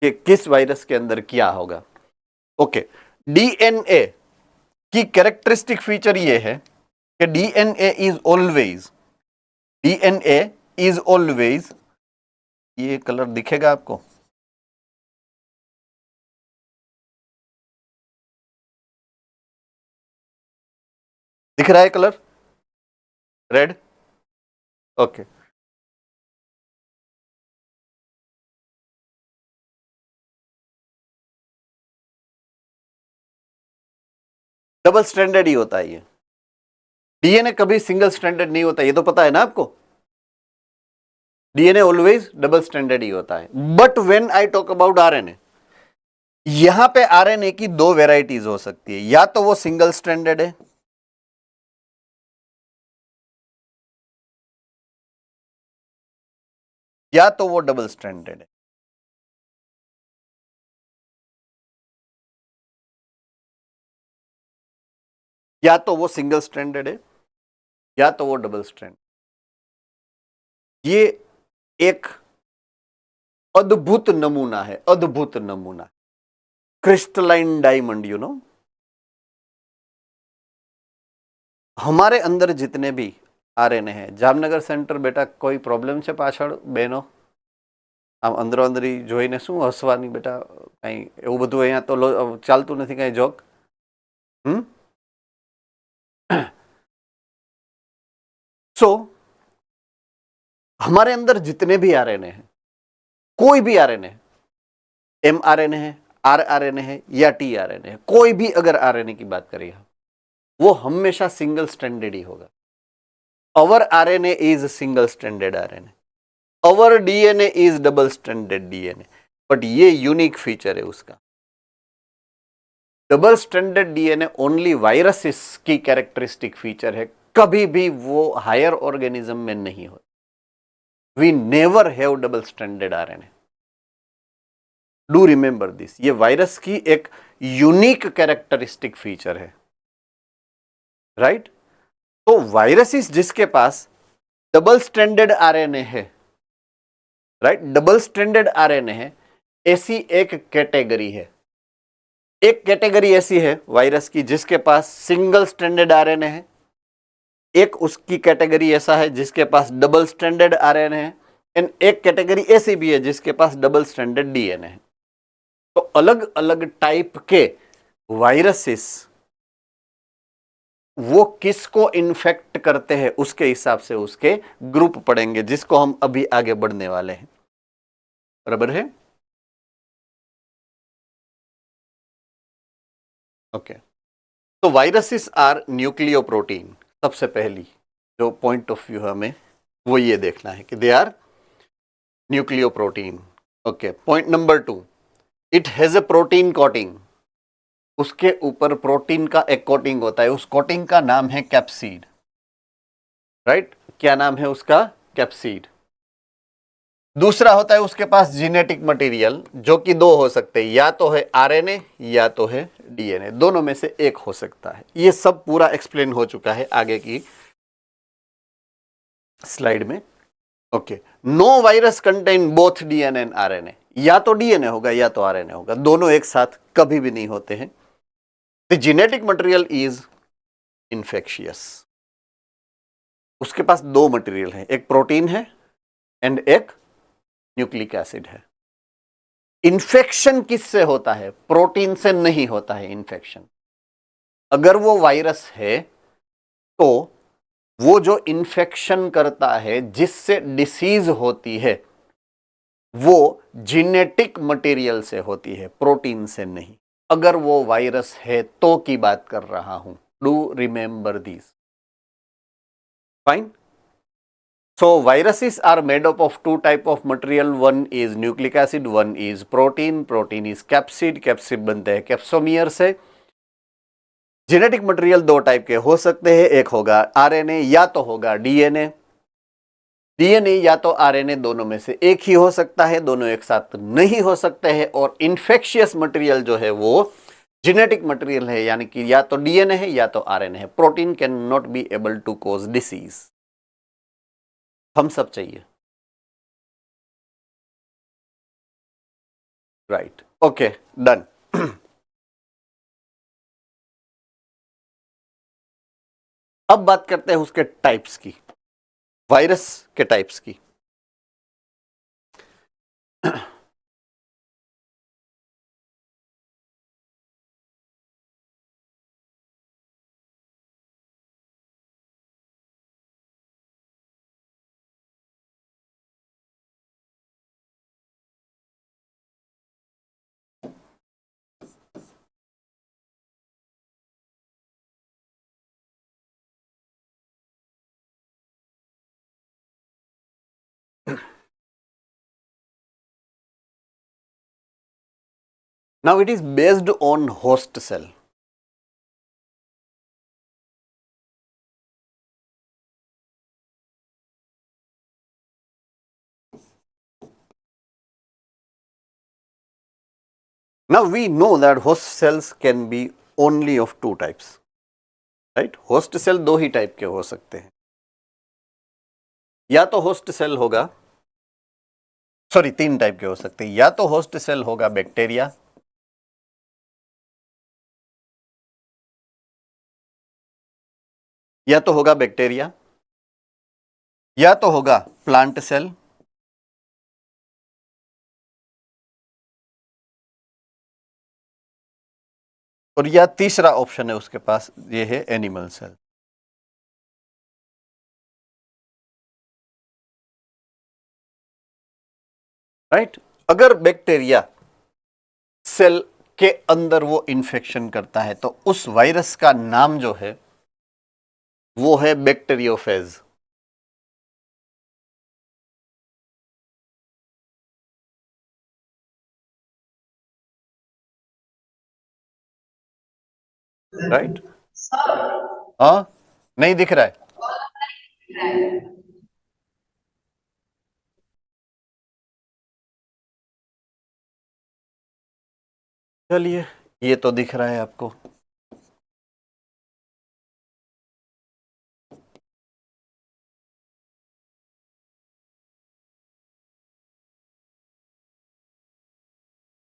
कि किस वायरस के अंदर क्या होगा। ओके, डीएनए की कैरेक्टरिस्टिक फीचर ये है कि डीएनए इज ऑलवेज, ये कलर दिखेगा आपको, दिख रहा है colour red? Okay, double stranded ही होता है ये। डीएनए कभी सिंगल स्ट्रैंडेड नहीं होता, ये तो पता है ना आपको। डीएनए ऑलवेज डबल स्ट्रैंडेड ही होता है। But when I talk about RNA, यहां पे आरएनए की दो वेराइटीज हो सकती है, या तो वो सिंगल स्ट्रैंडेड है या तो वो डबल स्ट्रैंडेड है। या तो वो सिंगल स्ट्रैंडेड है या तो वो डबल स्ट्रैंड। ये एक अद्भुत नमूना है, अद्भुत नमूना, क्रिस्टलाइन डायमंड, यू नो। हमारे अंदर जितने भी आरएनए है, जामनगर सेंटर बेटा कोई प्रॉब्लम છે પાછળ બહેનો? આમ અંદરો અંદરી જોઈને શું હસવાની બેટા? કઈ એવું બધું અહીંયા તો ચાલતું નથી કઈ જોક? सो हमारे अंदर जितने भी आरएनए हैं, कोई भी आरएनए, एमआरएनए है, आरआरएनए है या टीआरएनए है, कोई भी अगर आरएनए की बात करें वो हमेशा सिंगल स्ट्रैंडेड ही होगा। Our RNA is single stranded RNA, our DNA is double stranded DNA. But ये यूनिक फीचर है उसका। Double stranded DNA only viruses की कैरेक्टरिस्टिक फीचर है, कभी भी वो हायर ऑर्गेनिज्म में नहीं हो। We never have double stranded RNA. Do remember this, ये वायरस की एक यूनिक कैरेक्टरिस्टिक फीचर है, राइट? तो वायरसेस जिसके पास डबल स्ट्रैंडेड आरएनए है, राइट, डबल स्ट्रैंडेड आरएनए है, ऐसी एक कैटेगरी है। एक कैटेगरी ऐसी है वायरस की जिसके पास सिंगल स्ट्रैंडेड आरएनए है, एक उसकी कैटेगरी ऐसा है जिसके पास डबल स्ट्रैंडेड आरएनए है, एंड एक कैटेगरी ऐसी भी है जिसके पास डबल स्ट्रैंडेड डीएनए है। तो अलग अलग टाइप के वायरसेस वो किसको इन्फेक्ट करते हैं उसके हिसाब से उसके ग्रुप पढ़ेंगे, जिसको हम अभी आगे बढ़ने वाले हैं। बराबर है? ओके। तो वायरसेस आर न्यूक्लियोप्रोटीन। सबसे पहली जो पॉइंट ऑफ व्यू हमें वो ये देखना है कि they are nucleoprotein. Okay, point number 2, it has a protein coating. उसके ऊपर प्रोटीन का एक कोटिंग होता है, उस कोटिंग का नाम है कैप्सिड, राइट? क्या नाम है उसका? कैप्सिड। दूसरा होता है उसके पास जेनेटिक मटेरियल, जो कि दो हो सकते हैं, या तो है आरएनए या तो है डीएनए, दोनों में से एक हो सकता है। ये सब पूरा एक्सप्लेन हो चुका है आगे की स्लाइड में। Okay, no virus contain both DNA and RNA. या तो डीएनए होगा या तो आरएनए होगा, दोनों एक साथ कभी भी नहीं होते हैं। The genetic material is infectious. उसके पास दो मटेरियल है, एक प्रोटीन है एंड एक न्यूक्लिक एसिड है। इन्फेक्शन किससे होता है? प्रोटीन से नहीं होता है इन्फेक्शन। अगर वो वायरस है तो वो जो इन्फेक्शन करता है, जिससे डिसीज होती है, वो जेनेटिक मटेरियल से होती है, प्रोटीन से नहीं। अगर वो वायरस है तो की बात कर रहा हूं। Do remember this? Fine. So viruses are made up of two type of material. One is nucleic acid, one is protein. Protein is capsid. Capsid बनते हैं कैप्सोमियर से। जेनेटिक मटेरियल दो टाइप के हो सकते हैं, एक होगा आरएनए या तो होगा डीएनए। डीएनए या तो आरएनए, दोनों में से एक ही हो सकता है, दोनों एक साथ नहीं हो सकते हैं। और इन्फेक्शियस मटेरियल जो है वो जेनेटिक मटेरियल है, यानी कि या तो डीएनए है या तो आरएनए है। Protein can not be able to cause disease. हम सब चाहिए, राइट? Okay, done. अब बात करते हैं उसके टाइप्स की, वायरस के टाइप्स की। Now it is based on host cell. Now we know that host cells can be only of two types, right? Host cell दो ही टाइप के हो सकते हैं। या तो होस्ट सेल होगा, सॉरी, तीन टाइप के हो सकते हैं। या तो होस्ट सेल होगा बैक्टीरिया, या तो होगा बैक्टीरिया, या तो होगा प्लांट सेल, और या तीसरा ऑप्शन है उसके पास, ये है एनिमल सेल। राइट? अगर बैक्टीरिया सेल के अंदर वो इन्फेक्शन करता है तो उस वायरस का नाम जो है वो है बैक्टीरियोफेज। राइट? हाँ, नहीं दिख रहा है? चलिए, ये तो दिख रहा है आपको।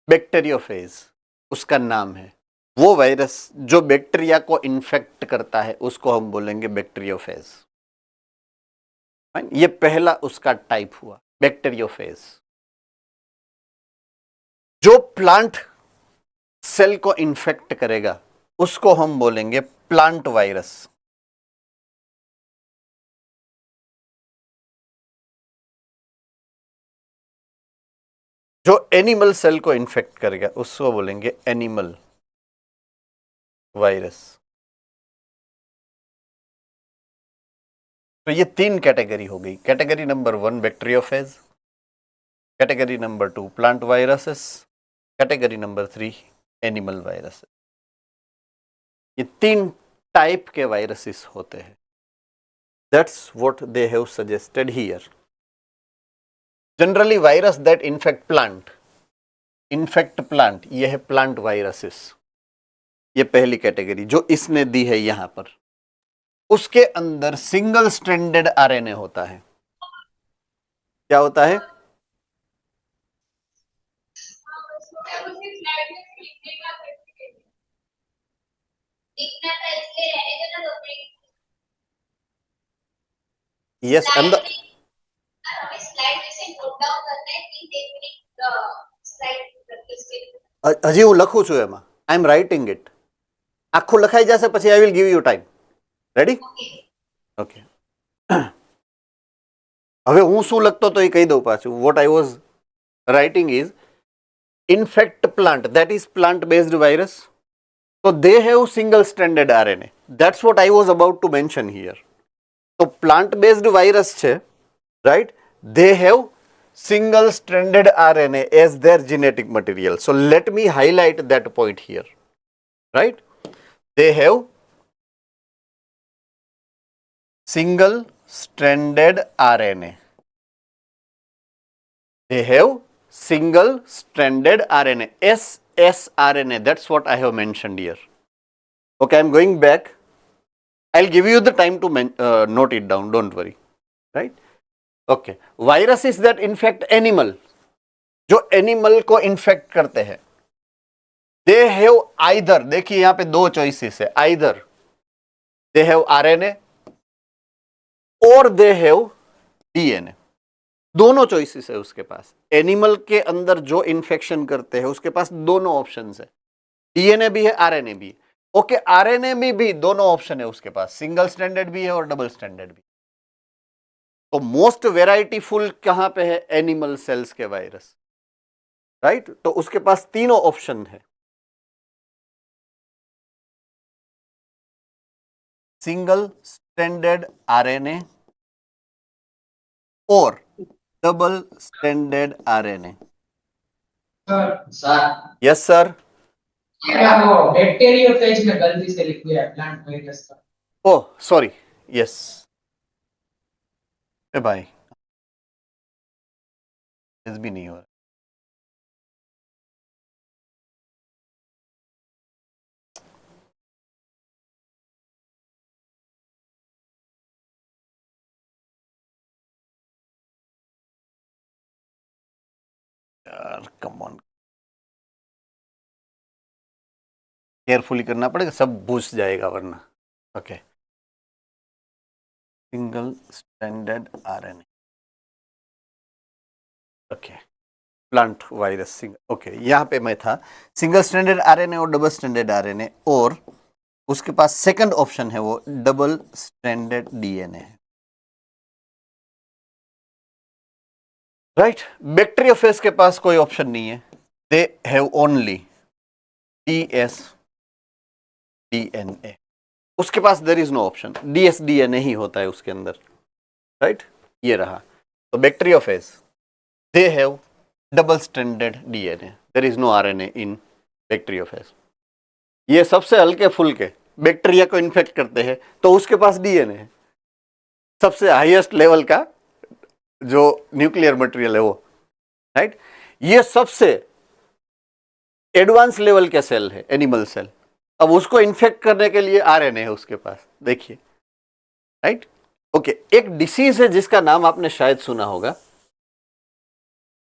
बैक्टीरियोफेज उसका नाम है। वो वायरस जो बैक्टीरिया को इन्फेक्ट करता है उसको हम बोलेंगे बैक्टीरियोफेज। ये पहला उसका टाइप हुआ बैक्टीरियोफेज। जो प्लांट सेल को इन्फेक्ट करेगा उसको हम बोलेंगे प्लांट वायरस। जो एनिमल सेल को इन्फेक्ट करेगा उसको बोलेंगे एनिमल वायरस। तो ये 3 कैटेगरी हो गई। Category number 1 bacteriophage, category number 2 plant viruses, category number 3 animal viruses. ये 3 टाइप के वायरसेस होते हैं। That's what they have suggested here. Generally virus that infect plant, ये है प्लांट वायरसेस। ये पहली कैटेगरी जो इसने दी है यहां पर। उसके अंदर सिंगल स्ट्रैंडेड आरएनए होता है। क्या होता है? यस, अंदर હજી હું લખું છું એમાં. આઈ એમ રાઇટિંગ ઇટ. આખું લખાઈ જશે પછી I will give you time. Ready? Okay. હવે હું શું લખતો તો એ કહી દઉં પાછું. What I was writing is infect plant, that is plant based virus. So they have single stranded RNA. That's what I was about to mention here. So plant based virus છે, right? They have single stranded RNA as their genetic material. So let me highlight that point here, right? They have single stranded RNA. They have single stranded RNA, sRNA. That's what I have mentioned here. Okay, I'm going back. I'll give you the time to note it down, don't worry, right? Okay, viruses that infect animal, जो एनिमल को इन्फेक्ट करते हैं, they have either, देखिए यहाँ पे 2 चॉइसेस है, either they have RNA or they have DNA. दोनों चॉइसेस है उसके पास। एनिमल के अंदर जो इन्फेक्शन करते हैं उसके पास दोनों ऑप्शंस है, डीएनए भी है, आरएनए भी है। ओके, आरएनए में भी दोनों ऑप्शन है उसके पास, सिंगल स्टैंडर्ड भी है और डबल स्टैंडर्ड भी। तो मोस्ट वेराइटीफुल कहां पे है? एनिमल सेल्स के वायरस, राइट? तो उसके पास तीनों ऑप्शन है, सिंगल स्टैंडर्ड आरएनए और double standard RNA. Sir yes sir. वो बैक्टीरियोफेज में गलती से लिख दिया प्लांट वायरस का। ओह सॉरी, यस ए भाई, इस भी नहीं हो रहा। यार कम ऑन, केयरफुली करना पड़ेगा, सब भूस जाएगा वरना। Okay, single standard RNA, okay, plant virus single. Okay, यहाँ पे मैं था सिंगल स्टैंडर्ड आरएनए और डबल स्टैंडर्ड आरएनए, और उसके पास सेकंड ऑप्शन है वो डबल स्टैंडर्ड डीएनए है, राइट? बैक्टीरियोफेज के पास कोई ऑप्शन नहीं है, they have only DS DNA. उसके पास there is no option, DS DNA ही होता है उसके अंदर, राइट? ये रहा। तो bacteriophage they have double standard DNA, there is no RNA in bacteriophage. ये सबसे हल्के फुल्के बैक्टीरिया को इन्फेक्ट करते हैं तो उसके पास डीएनए है, सबसे हाईएस्ट लेवल का जो न्यूक्लियर मटेरियल है वो, राइट? ये सबसे एडवांस लेवल के सेल है, एनिमल सेल। अब उसको इन्फेक्ट करने के लिए आरएनए है उसके पास, देखिए, राइट? ओके, एक डिसीज है जिसका नाम आपने शायद सुना होगा,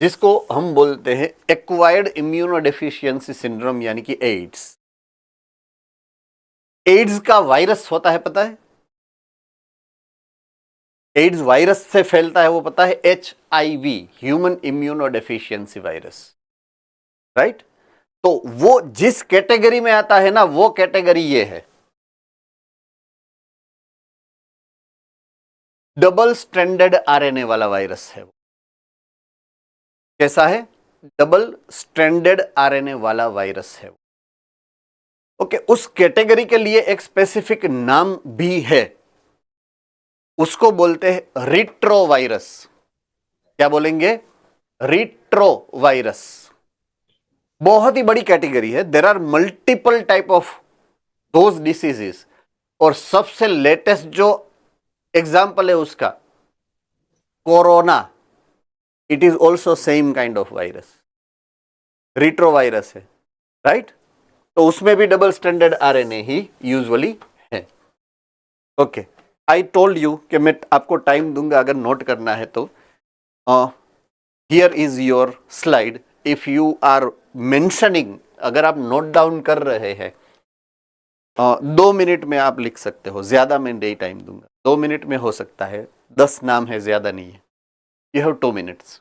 जिसको हम बोलते हैं एक्वायर्ड इम्यूनोडेफिशिएंसी सिंड्रोम यानी कि एड्स। एड्स का वायरस होता है पता है? एड्स वायरस से फैलता है वो पता है? HIV, human immunodeficiency virus, right? तो वो जिस कैटेगरी में आता है ना, वो कैटेगरी ये है, डबल स्ट्रैंडेड RNA वाला वायरस है वो। कैसा है? डबल स्ट्रैंडेड RNA वाला वायरस है वो। ओके, उस कैटेगरी के लिए एक स्पेसिफिक नाम भी है, उसको बोलते हैं रिट्रोवायरस। क्या बोलेंगे? रिट्रोवायरस। बहुत ही बड़ी कैटेगरी है, there are multiple type of those diseases, और सबसे लेटेस्ट जो एग्जाम्पल है उसका corona, it is also same kind of virus, retrovirus है, राइट? तो उसमें भी डबल स्टैंडर्ड RNA ही यूजुअली है। ओके, आई टोल्ड यू कि मैं आपको टाइम दूंगा अगर नोट करना है तो। Here is your slide, if you are mentioning, अगर आप नोट डाउन कर रहे हैं 2 मिनट में आप लिख सकते हो, ज्यादा मैं नहीं टाइम दूंगा, 2 मिनट में हो सकता है, 10 नाम है, ज्यादा नहीं है। You have 2 minutes.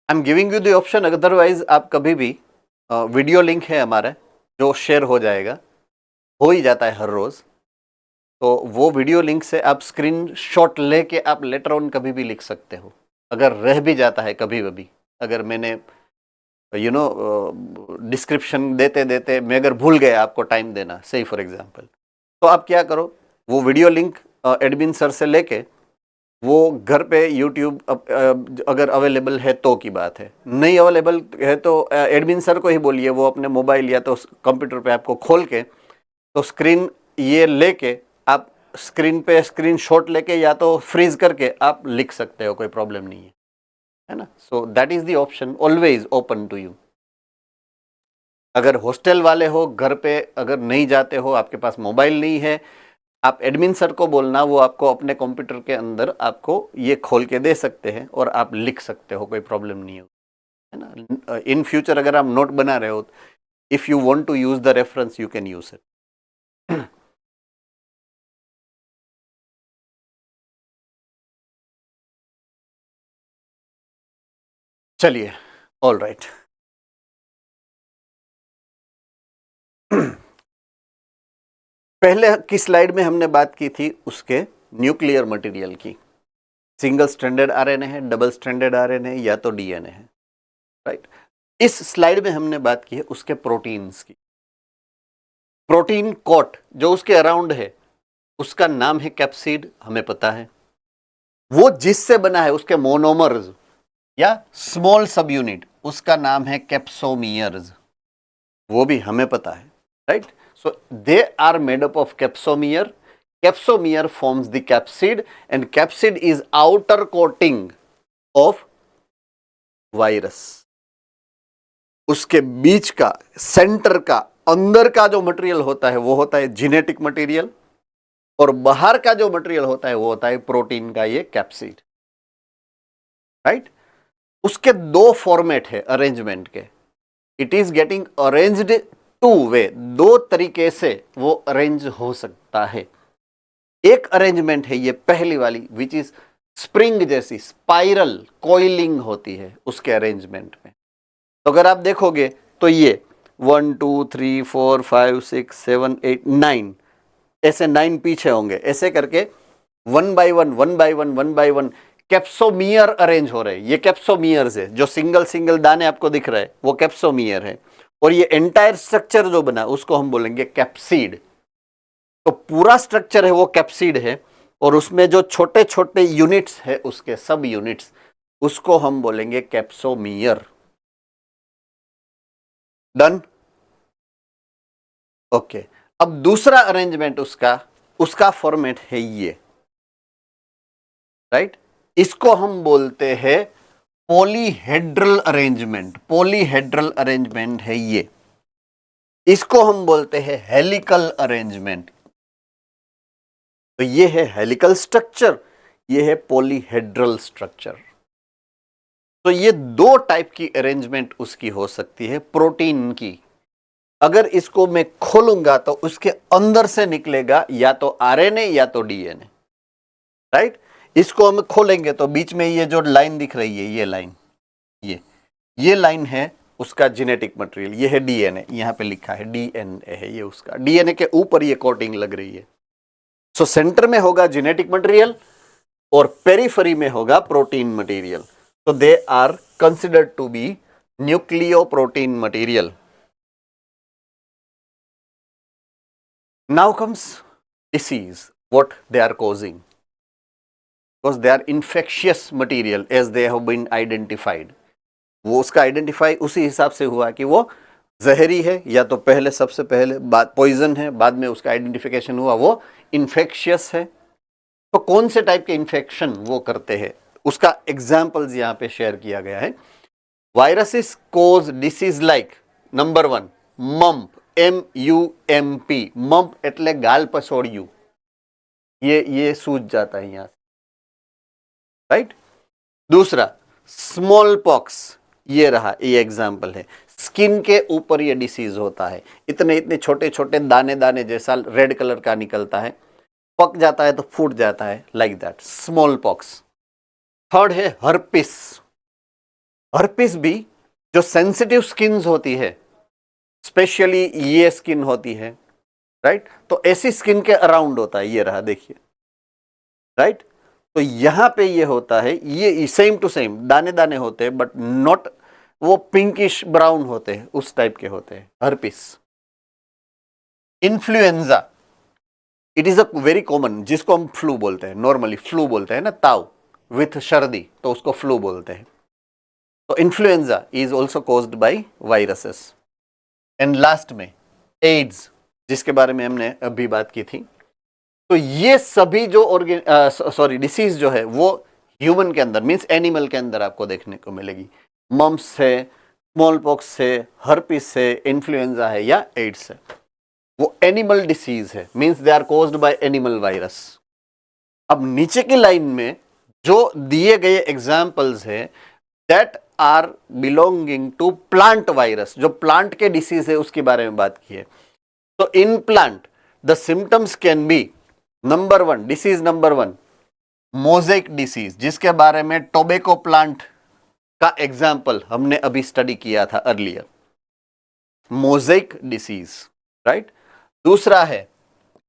I am giving you the option, otherwise आप कभी भी वीडियो लिंक है हमारा जो शेयर हो जाएगा, हो ही जाता है हर रोज, तो वो वीडियो लिंक से आप स्क्रीन शॉट लेके आप लेटर ऑन कभी भी लिख सकते हो। अगर रह भी जाता है कभी कभी, अगर मैंने डिस्क्रिप्शन देते देते मैं अगर भूल गया आपको टाइम देना, सही फॉर एग्जांपल, तो आप क्या करो, वो वीडियो लिंक एडमिन सर से लेके वो घर पे यूट्यूब अगर अवेलेबल है तो की बात है, नहीं अवेलेबल है तो एडमिन सर को ही बोलिए, वो अपने मोबाइल या तो कंप्यूटर पे आपको खोल के तो स्क्रीन ये लेके आप स्क्रीन पे स्क्रीन शॉट लेके या तो फ्रीज करके आप लिख सकते हो, कोई प्रॉब्लम नहीं है ना? So that is the option, always open to you. अगर हॉस्टल वाले हो, घर पे अगर नहीं जाते हो, आपके पास मोबाइल नहीं है, आप एडमिन सर को बोलना, वो आपको अपने कंप्यूटर के अंदर आपको ये खोल के दे सकते हैं और आप लिख सकते हो, कोई प्रॉब्लम नहीं है ना? इन फ्यूचर अगर आप नोट बना रहे हो, if you want to use the reference you can use it. चलिए, ऑल राइट। पहले की स्लाइड में हमने बात की थी उसके न्यूक्लियर मटेरियल की, सिंगल स्ट्रैंडेड RNA है, डबल स्ट्रैंडेड RNA या तो DNA है, राइट? इस स्लाइड में हमने बात की है उसके प्रोटीन्स की। प्रोटीन कोट जो उसके अराउंड है उसका नाम है कैप्सिड, हमें पता है। वो जिससे बना है उसके मोनोमर्स या स्मॉल सब यूनिट, उसका नाम है कैप्सोमियर्स, वो भी हमें पता है, right? So they are made up of capsomere. Capsomere forms the capsid and capsid is outer coating of virus. उसके बीच का, सेंटर का, अंदर का जो मटेरियल होता है वो होता है जेनेटिक मटेरियल, और बाहर का जो मटेरियल होता है वो होता है प्रोटीन का ये कैप्सिड, राइट? उसके 2 फॉर्मेट है अरेंजमेंट के। इट इज गेटिंग अरेंज्ड 2 वे, 2 तरीके से वो अरेंज हो सकता है। एक अरेंजमेंट है ये पहली वाली, विच इज स्प्रिंग जैसी स्पाइरल कॉइलिंग होती है उसके अरेंजमेंट में। तो अगर आप देखोगे तो ये 1 2 3 4 5 6 7 8 9 ऐसे 9 पीछे होंगे, ऐसे करके 1 by 1 1 by 1 1 by 1 capsomere arrange हो रहे हैं। ये कैप्सोमियर्स है, जो सिंगल सिंगल दाने आपको दिख रहे हैं वो कैप्सोमियर है, और ये एंटायर स्ट्रक्चर जो बना उसको हम बोलेंगे कैप्सिड। तो पूरा स्ट्रक्चर है वो कैप्सिड है, और उसमें जो छोटे छोटे यूनिट्स है उसके सब यूनिट्स, उसको हम बोलेंगे कैप्सोमियर। डन? ओके, अब दूसरा अरेंजमेंट उसका फॉर्मेट है ये, राइट? इसको हम बोलते हैं पॉलीहेड्रल अरेंजमेंट। पॉलीहेड्रल अरेंजमेंट है ये। इसको हम बोलते हैं हेलिकल अरेंजमेंट। तो ये है हेलिकल स्ट्रक्चर, ये है पॉलीहेड्रल स्ट्रक्चर। तो ये दो टाइप की अरेंजमेंट उसकी हो सकती है प्रोटीन की। अगर इसको मैं खोलूंगा तो उसके अंदर से निकलेगा या तो आरएनए या तो डीएनए, राइट। इसको हम खोलेंगे तो बीच में ये जो लाइन दिख रही है, ये लाइन, ये लाइन है उसका जेनेटिक मटेरियल, ये है डीएनए, यहां पे लिखा है डीएनए है ये उसका। डीएनए के ऊपर ये कोटिंग लग रही है। सो सेंटर में होगा जेनेटिक मटेरियल और पेरिफेरी में होगा प्रोटीन मटेरियल। तो they are considered to be nucleoprotein material. Now comes disease, what they are causing, because they are infectious material as they have been identified. वो उसका आइडेंटिफाई उसी हिसाब से हुआ कि वो जहरी है या तो पहले सबसे पहले बाद पॉइजन है, बाद में उसका आइडेंटिफिकेशन हुआ वो इन्फेक्शियस है। तो कौन से टाइप के इन्फेक्शन वो करते हैं उसका एग्जाम्पल्स यहाँ पे शेयर किया गया है। वायरसेस कोज disease like number 1 mump, MUMP, mump એટલે ગાલ પછોડ્યું, ये सूज जाता है यहां से, राइट। दूसरा स्मॉल पॉक्स, ये रहा, ये एग्जाम्पल है। स्किन के ऊपर ये डिसीज होता है, इतने इतने छोटे छोटे दाने दाने जैसा रेड कलर का निकलता है, पक जाता है तो फूट जाता है, like that, small pox. Third है हर्पिस। हर्पिस भी जो सेंसिटिव स्किन्स होती है, स्पेशली ये स्किन होती है, राइट। तो ऐसी स्किन के अराउंड होता है, ये रहा देखिए, राइट। तो यहां पे ये होता है, ये सेम टू सेम दाने दाने होते हैं बट नॉट वो पिंकिश ब्राउन होते हैं, उस टाइप के होते हैं herpes. Influenza, it is a very common, जिसको हम फ्लू बोलते हैं, नॉर्मली फ्लू बोलते हैं ना, ताव विथ सर्दी, तो उसको फ्लू बोलते हैं। तो influenza is also caused by viruses. And last में एड्स, जिसके बारे में हमने अभी बात की थी। तो ये सभी जो डिसीज जो है वो ह्यूमन के अंदर मींस एनिमल के अंदर आपको देखने को मिलेगी। मम्प्स है, स्मॉल पॉक्स है, हर्पिस है, इन्फ्लुएंजा है या एड्स है, वो एनिमल डिसीज है, means they are caused by animal virus. अब नीचे की लाइन में जो दिए गए एग्जाम्पल्स है that are belonging to plant virus, जो प्लांट के डिसीज है उसके बारे में बात की है। तो in plant the symptoms can be number 1, disease number 1 mosaic disease, जिसके बारे में टोबैको प्लांट का एग्जाम्पल हमने अभी स्टडी किया था अर्लियर, मोज़ेक डिसीज, राइट। दूसरा है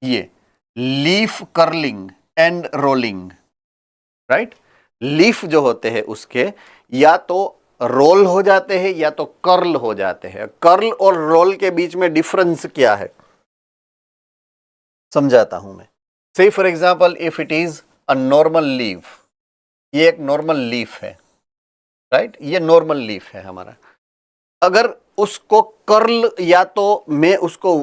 ये leaf curling and rolling, right. Leaf जो होते हैं उसके या तो रोल हो जाते हैं या तो कर्ल हो जाते हैं। कर्ल और रोल के बीच में डिफरेंस क्या है समझाता हूं मैं। से for example if it is a normal leaf, ये एक नॉर्मल लीफ है, राइट, ये नॉर्मल लीफ है हमारा। अगर उसको कर्ल या तो मैं उसको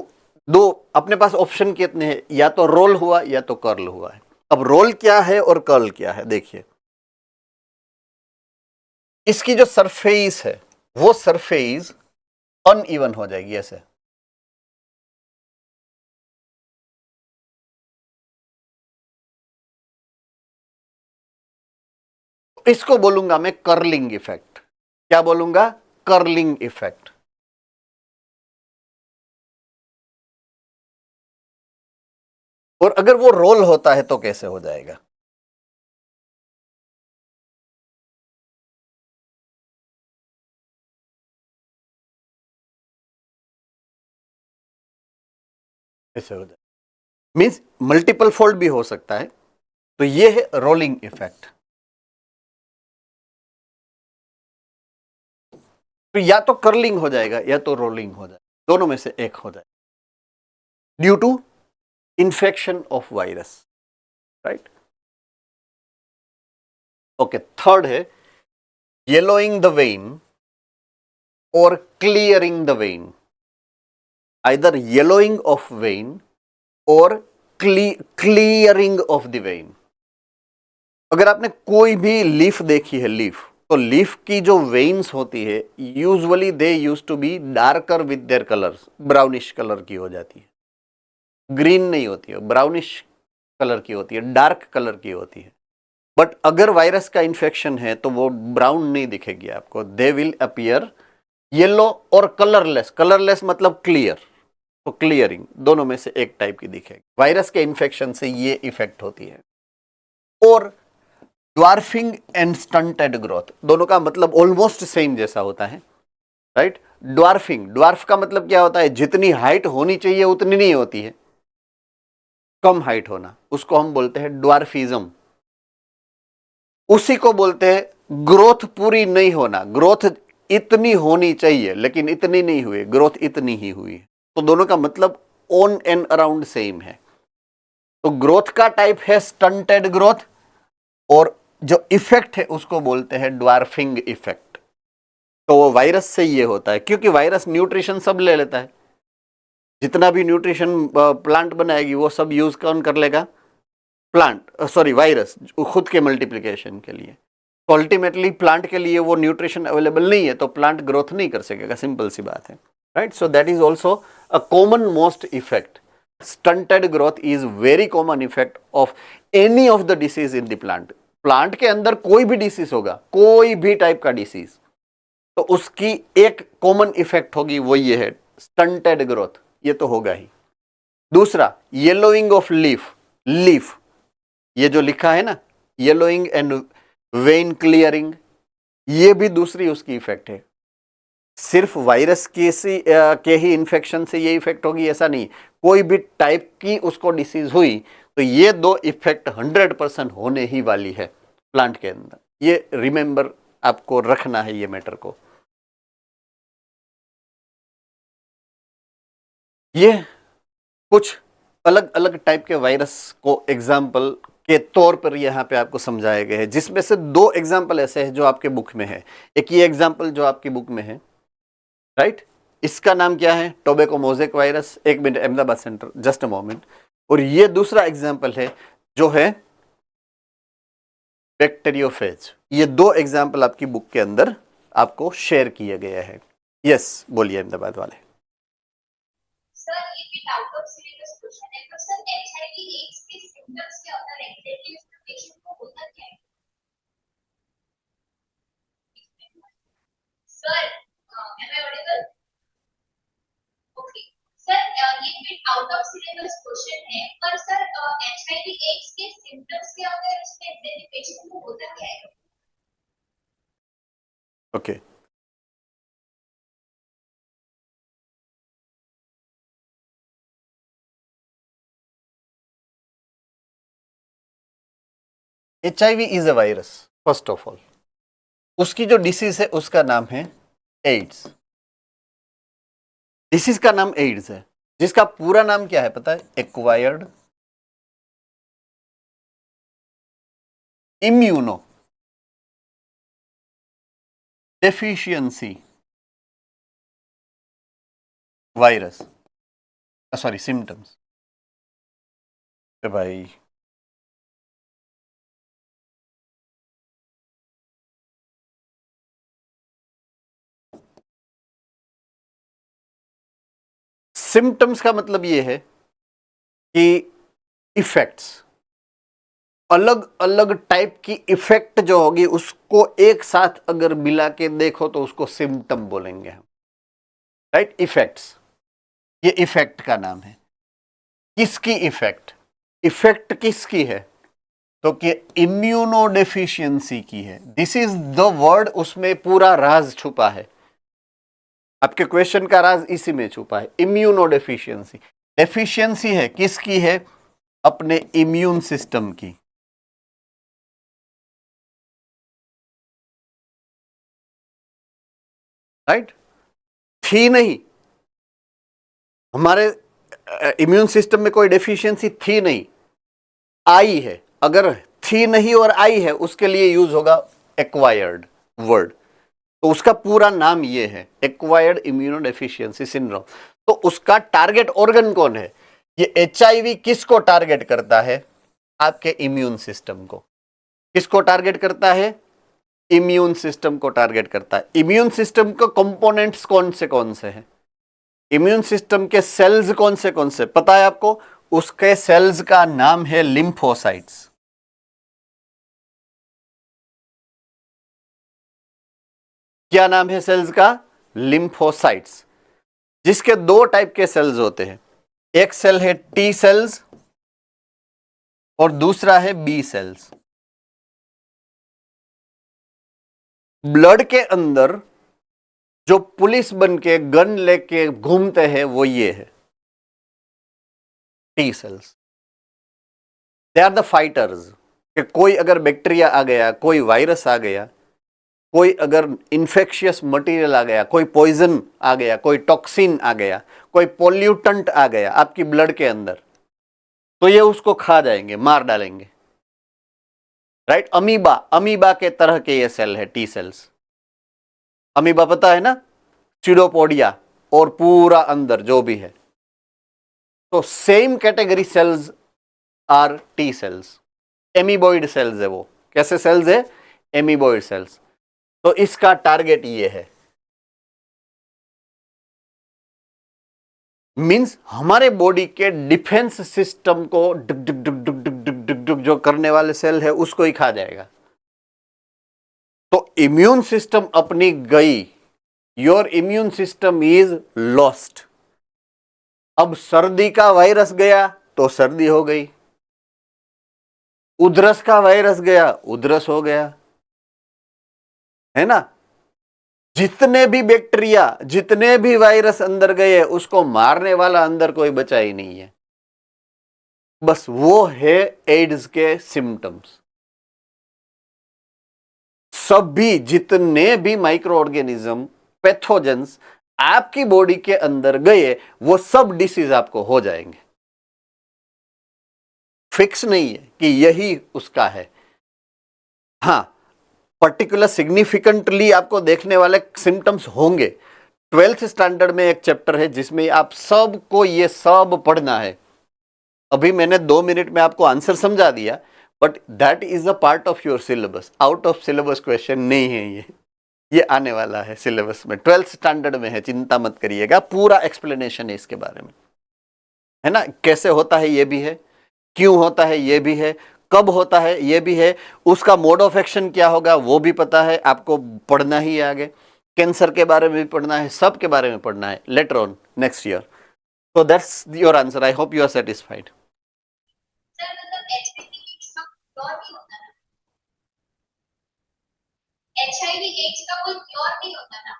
दो, अपने पास ऑप्शन कितने हैं, या तो रोल हुआ या तो कर्ल हुआ है। अब रोल क्या है और कर्ल क्या है देखिए, इसकी जो सरफेस है वो सरफेस अनइवन हो जाएगी ऐसे, इसको बोलूंगा मैं कर्लिंग इफेक्ट। क्या बोलूंगा? Curling effect. और अगर वो रोल होता है तो कैसे हो जाएगा? ऐसे हो जाएगा, मीन्स मल्टीपल फोल्ड भी हो सकता है। तो ये है रोलिंग इफेक्ट। तो या तो कर्लिंग हो जाएगा या तो रोलिंग हो जाएगा, दोनों में से एक हो जाएगा due to infection of virus, right. Okay, third है yellowing the vein or clearing the vein, either yellowing of vein or clearing of the vein. अगर आपने कोई भी लीफ देखी है, लीफ तो लीफ की जो वेन्स होती है usually they use to be darker with their colours, brownish colour की हो जाती है, ग्रीन नहीं होती है, ब्राउनिश कलर की होती है, डार्क कलर की होती है। बट अगर वायरस का इन्फेक्शन है तो वो ब्राउन नहीं दिखेगी आपको, दे विल अपीयर येलो और कलरलेस। कलरलेस मतलब क्लियर, तो क्लियरिंग दोनों में से एक टाइप की दिखेगी। वायरस के इन्फेक्शन से ये इफेक्ट होती है। और ड्वार्फिंग एंड स्टंटेड ग्रोथ, दोनों का मतलब ऑलमोस्ट सेम जैसा होता है, राइट। ड्वार्फिंग, ड्वार्फ का मतलब क्या होता है, जितनी हाइट होनी चाहिए उतनी नहीं होती है, कम हाइट होना, उसको हम बोलते हैं ड्वार्फिज्म। उसी को बोलते हैं ग्रोथ पूरी नहीं होना, ग्रोथ इतनी होनी चाहिए लेकिन इतनी नहीं हुई, ग्रोथ इतनी ही हुई। तो दोनों का मतलब ऑन एंड अराउंड सेम है। तो ग्रोथ का टाइप है स्टंटेड ग्रोथ, और जो इफेक्ट है उसको बोलते हैं ड्वार्फिंग इफेक्ट। तो वो वायरस से ये होता है, क्योंकि वायरस न्यूट्रिशन सब ले लेता है, जितना भी न्यूट्रिशन प्लांट बनाएगी वो सब यूज कौन कर लेगा, प्लांट, सॉरी वायरस, खुद के मल्टीप्लिकेशन के लिए। तो अल्टीमेटली प्लांट के लिए वो न्यूट्रिशन अवेलेबल नहीं है तो प्लांट ग्रोथ नहीं कर सकेगा, सिंपल सी बात है, right. So that is also a common most effect. Stunted growth is very common effect of any of the disease in the plant. Plant के अंदर कोई भी डिसीज होगा, कोई भी टाइप का डिसीज, तो उसकी एक कॉमन इफेक्ट होगी, वो ये है स्टंटेड ग्रोथ, ये तो होगा ही। दूसरा येलोइंग ऑफ लीफ, लीफ ये जो लिखा है ना, येलोइंग एंड वेन क्लियरिंग, ये भी दूसरी उसकी इफेक्ट है। सिर्फ वायरस के ही इन्फेक्शन से ये इफेक्ट होगी ऐसा नहीं, कोई भी टाइप की उसको डिसीज हुई तो ये दो इफेक्ट 100% होने ही वाली है प्लांट के अंदर। ये रिमेंबर आपको रखना है ये मैटर को। ये कुछ अलग अलग टाइप के वायरस को एग्जाम्पल के तौर पर यहाँ पे आपको समझाए गए हैं, जिसमें से दो एग्जाम्पल ऐसे हैं जो आपके बुक में है। एक ये एग्जाम्पल जो आपकी बुक में है, राइट, इसका नाम क्या है, टोबैको मोज़ेक वायरस। एक minute, Ahmedabad centre, just a moment. और ये दूसरा एग्जाम्पल है जो है बैक्टीरियोफेज। ये दो एग्जाम्पल आपकी बुक के अंदर आपको शेयर किया गया है। यस, बोलिए अहमदाबाद वाले। सर ये भी आउट ऑफ सिलेबस क्वेश्चन है, पर सर एचआईवी एड्स के सिम्टम्स क्या होता है, एग्जैक्टली उसमें पेशेंट को होता क्या है? Sir am I audible? Okay sir, ये भी आउट ऑफ सिलेबस क्वेश्चन है, पर सर एचआईवी एड्स के सिम्टम्स क्या होता है, उसमें एग्जैक्टली पेशेंट को होता क्या है? Okay, HIV is a virus first of all. उसकी जो डिसीज है उसका नाम है एड्स। डिसीज का नाम एड्स है, जिसका पूरा नाम क्या है पता है, acquired immuno deficiency virus, sorry symptoms. भाई सिम्टम्स का मतलब ये है कि इफेक्ट्स, अलग अलग टाइप की इफेक्ट जो होगी उसको एक साथ अगर मिला के देखो तो उसको सिम्टम बोलेंगे हम, राइट। इफेक्ट्स, ये इफेक्ट का नाम है। किसकी इफेक्ट, इफेक्ट किसकी है, तो कि इम्यूनो डेफिशिएंसी की है। दिस इज द वर्ड, उसमें पूरा राज छुपा है। आपके क्वेश्चन का राज इसी में छुपा है, इम्यूनो डेफिशिएंसी। डेफिशिएंसी है किसकी है, अपने इम्यून सिस्टम की, राइट। थी नहीं, हमारे इम्यून सिस्टम में कोई डेफिशिएंसी थी नहीं, आई है। अगर थी नहीं और आई है उसके लिए यूज होगा एक्वायर्ड वर्ड। तो उसका पूरा नाम ये है, एक्वायर्ड इम्यूनो डेफिशिएंसी सिंड्रोम। तो उसका टारगेट ऑर्गन कौन है, ये HIV किसको टारगेट करता है, आपके इम्यून सिस्टम को। किसको टारगेट करता है, इम्यून सिस्टम को टारगेट करता है। इम्यून सिस्टम के कंपोनेंट्स कौन से हैं? इम्यून सिस्टम के सेल्स कौन से पता है आपको? उसके सेल्स का नाम है लिम्फोसाइट्स। क्या नाम है सेल्स का? लिम्फोसाइट्स। जिसके दो टाइप के सेल्स होते हैं, एक सेल है टी सेल्स और दूसरा है बी सेल्स। ब्लड के अंदर जो पुलिस बन के गन लेके घूमते हैं वो ये है T cells. They are the fighters. कि कोई अगर बैक्टीरिया आ गया, कोई वायरस आ गया, कोई अगर इंफेक्शियस मटेरियल आ गया, कोई पॉइजन आ गया, कोई टॉक्सिन आ गया, कोई पोल्यूटेंट आ गया आपकी ब्लड के अंदर, तो ये उसको खा जाएंगे, मार डालेंगे। राइट? अमीबा के तरह के ये सेल है टी सेल्स। अमीबा पता है ना? चिडोपोडिया और पूरा अंदर जो भी है, तो same category cells are T cells. Amoeboid cells है वो। कैसे सेल्स है? Amoeboid cells. तो इसका टारगेट ये है, मींस हमारे बॉडी के डिफेंस सिस्टम को डुक डुक डुक डुक डुक डुक डुक डुक जो करने वाले सेल है उसको ही खा जाएगा। तो इम्यून सिस्टम अपनी गई, your immune system is lost. अब सर्दी का वायरस गया तो सर्दी हो गई, उधरस का वायरस गया, उधरस हो गया, है ना? जितने भी बैक्टीरिया, जितने भी वायरस अंदर गए, उसको मारने वाला अंदर कोई बचा ही नहीं है। बस वो है एड्स के सिम्टम्स। सभी जितने भी माइक्रो ऑर्गेनिज्म, पैथोजेंस आपकी बॉडी के अंदर गए, वो सब डिसीज आपको हो जाएंगे। फिक्स नहीं है कि यही उसका है। हाँ, पर्टिकुलर सिग्निफिकेंटली आपको देखने वाले सिम्टम्स होंगे। 12th स्टैंडर्ड में एक चैप्टर है जिसमें आप सबको ये सब पढ़ना है। अभी मैंने 2 मिनट में आपको आंसर समझा दिया, but that is a part of your syllabus. Out of syllabus question नहीं है ये आने वाला है सिलेबस में। 12th स्टैंडर्ड में है, चिंता मत करिएगा। पूरा एक्सप्लेनेशन है इसके बारे में, है ना? कैसे होता है ये भी है, क्यों होता है ये भी है, कब होता है ये भी है, उसका मोड ऑफ एक्शन क्या होगा वो भी पता है। आपको पढ़ना ही है आगे, कैंसर के बारे में भी पढ़ना है, सब के बारे में पढ़ना है later on next year. So that's your answer. I hope you are satisfied. Sir मतलब एचआईवी एड्स का क्योर नहीं होता ना? एचआईवी एड्स का कोई क्योर नहीं होता ना?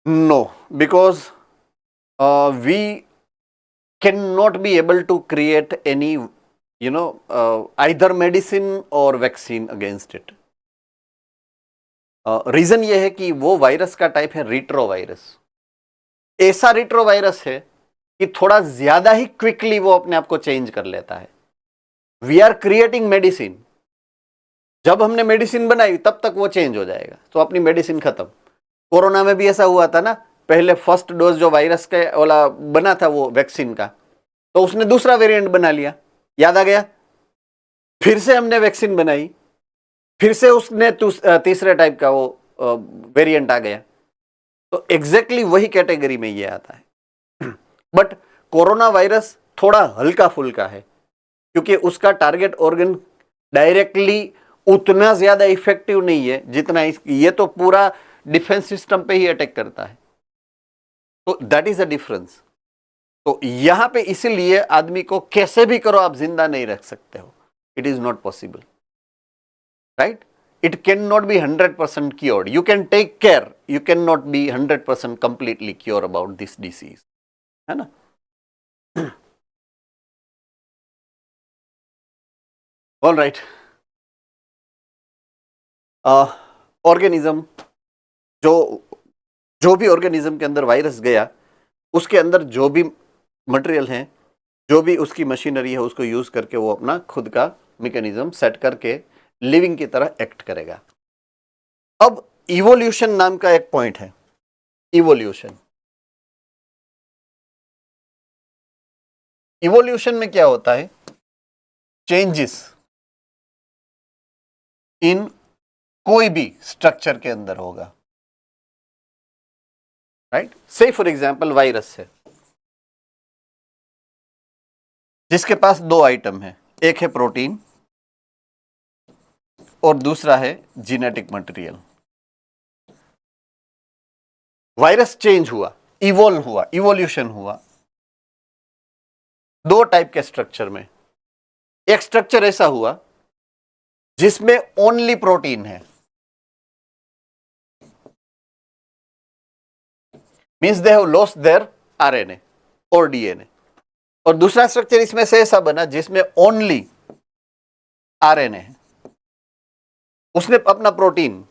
No, because we cannot be able to create any, either medicine or vaccine against it. Reason ये है कि वो वायरस का टाइप है रिट्रो वायरस। ऐसा रिट्रो वायरस है कि थोड़ा ज्यादा ही क्विकली वो अपने आप को चेंज कर लेता है। We are creating medicine. जब हमने मेडिसिन बनाई तब तक वो चेंज हो जाएगा, तो अपनी मेडिसिन खत्म। कोरोना में भी ऐसा हुआ था ना, पहले फर्स्ट डोज जो वायरस के वाला बना था वो वैक्सीन का, तो उसने दूसरा वेरिएंट बना लिया, याद आ गया? फिर से हमने वैक्सीन बनाई, फिर से उसने तीसरे टाइप का वो वेरिएंट आ गया। तो एग्जैक्टली वही कैटेगरी में ये आता है। बट कोरोना वायरस थोड़ा हल्का फुल्का है, क्योंकि उसका टारगेट ऑर्गन डायरेक्टली उतना ज्यादा इफेक्टिव नहीं है जितना ये तो पूरा डिफेंस सिस्टम पे ही अटैक करता है। तो दैट इज अ डिफरेंस। तो यहां पे इसीलिए आदमी को कैसे भी करो आप जिंदा नहीं रख सकते हो। It is not possible, right? It cannot be 100% cured. You can take care. You cannot be 100% completely cure about this disease. है ना? All right. ऑर्गेनिज्म जो भी ऑर्गेनिज्म के अंदर वायरस गया, उसके अंदर जो भी मटेरियल है, जो भी उसकी मशीनरी है, उसको यूज करके वो अपना खुद का मैकेनिज्म सेट करके लिविंग की तरह एक्ट करेगा। अब इवोल्यूशन नाम का एक पॉइंट है। इवोल्यूशन इवोल्यूशन में क्या होता है? चेंजेस इन कोई भी स्ट्रक्चर के अंदर होगा, राइट। से फॉर एग्जांपल वायरस है जिसके पास दो आइटम है, एक है प्रोटीन और दूसरा है जेनेटिक मटेरियल। वायरस चेंज हुआ, इवॉल्व हुआ, इवोल्यूशन हुआ दो टाइप के स्ट्रक्चर में। एक स्ट्रक्चर ऐसा हुआ जिसमें ओनली प्रोटीन है, means they have lost their RNA और डीएनए। और दूसरा स्ट्रक्चर इसमें से ऐसा बना जिसमें ओनली आरएनए है, उसने अपना प्रोटीन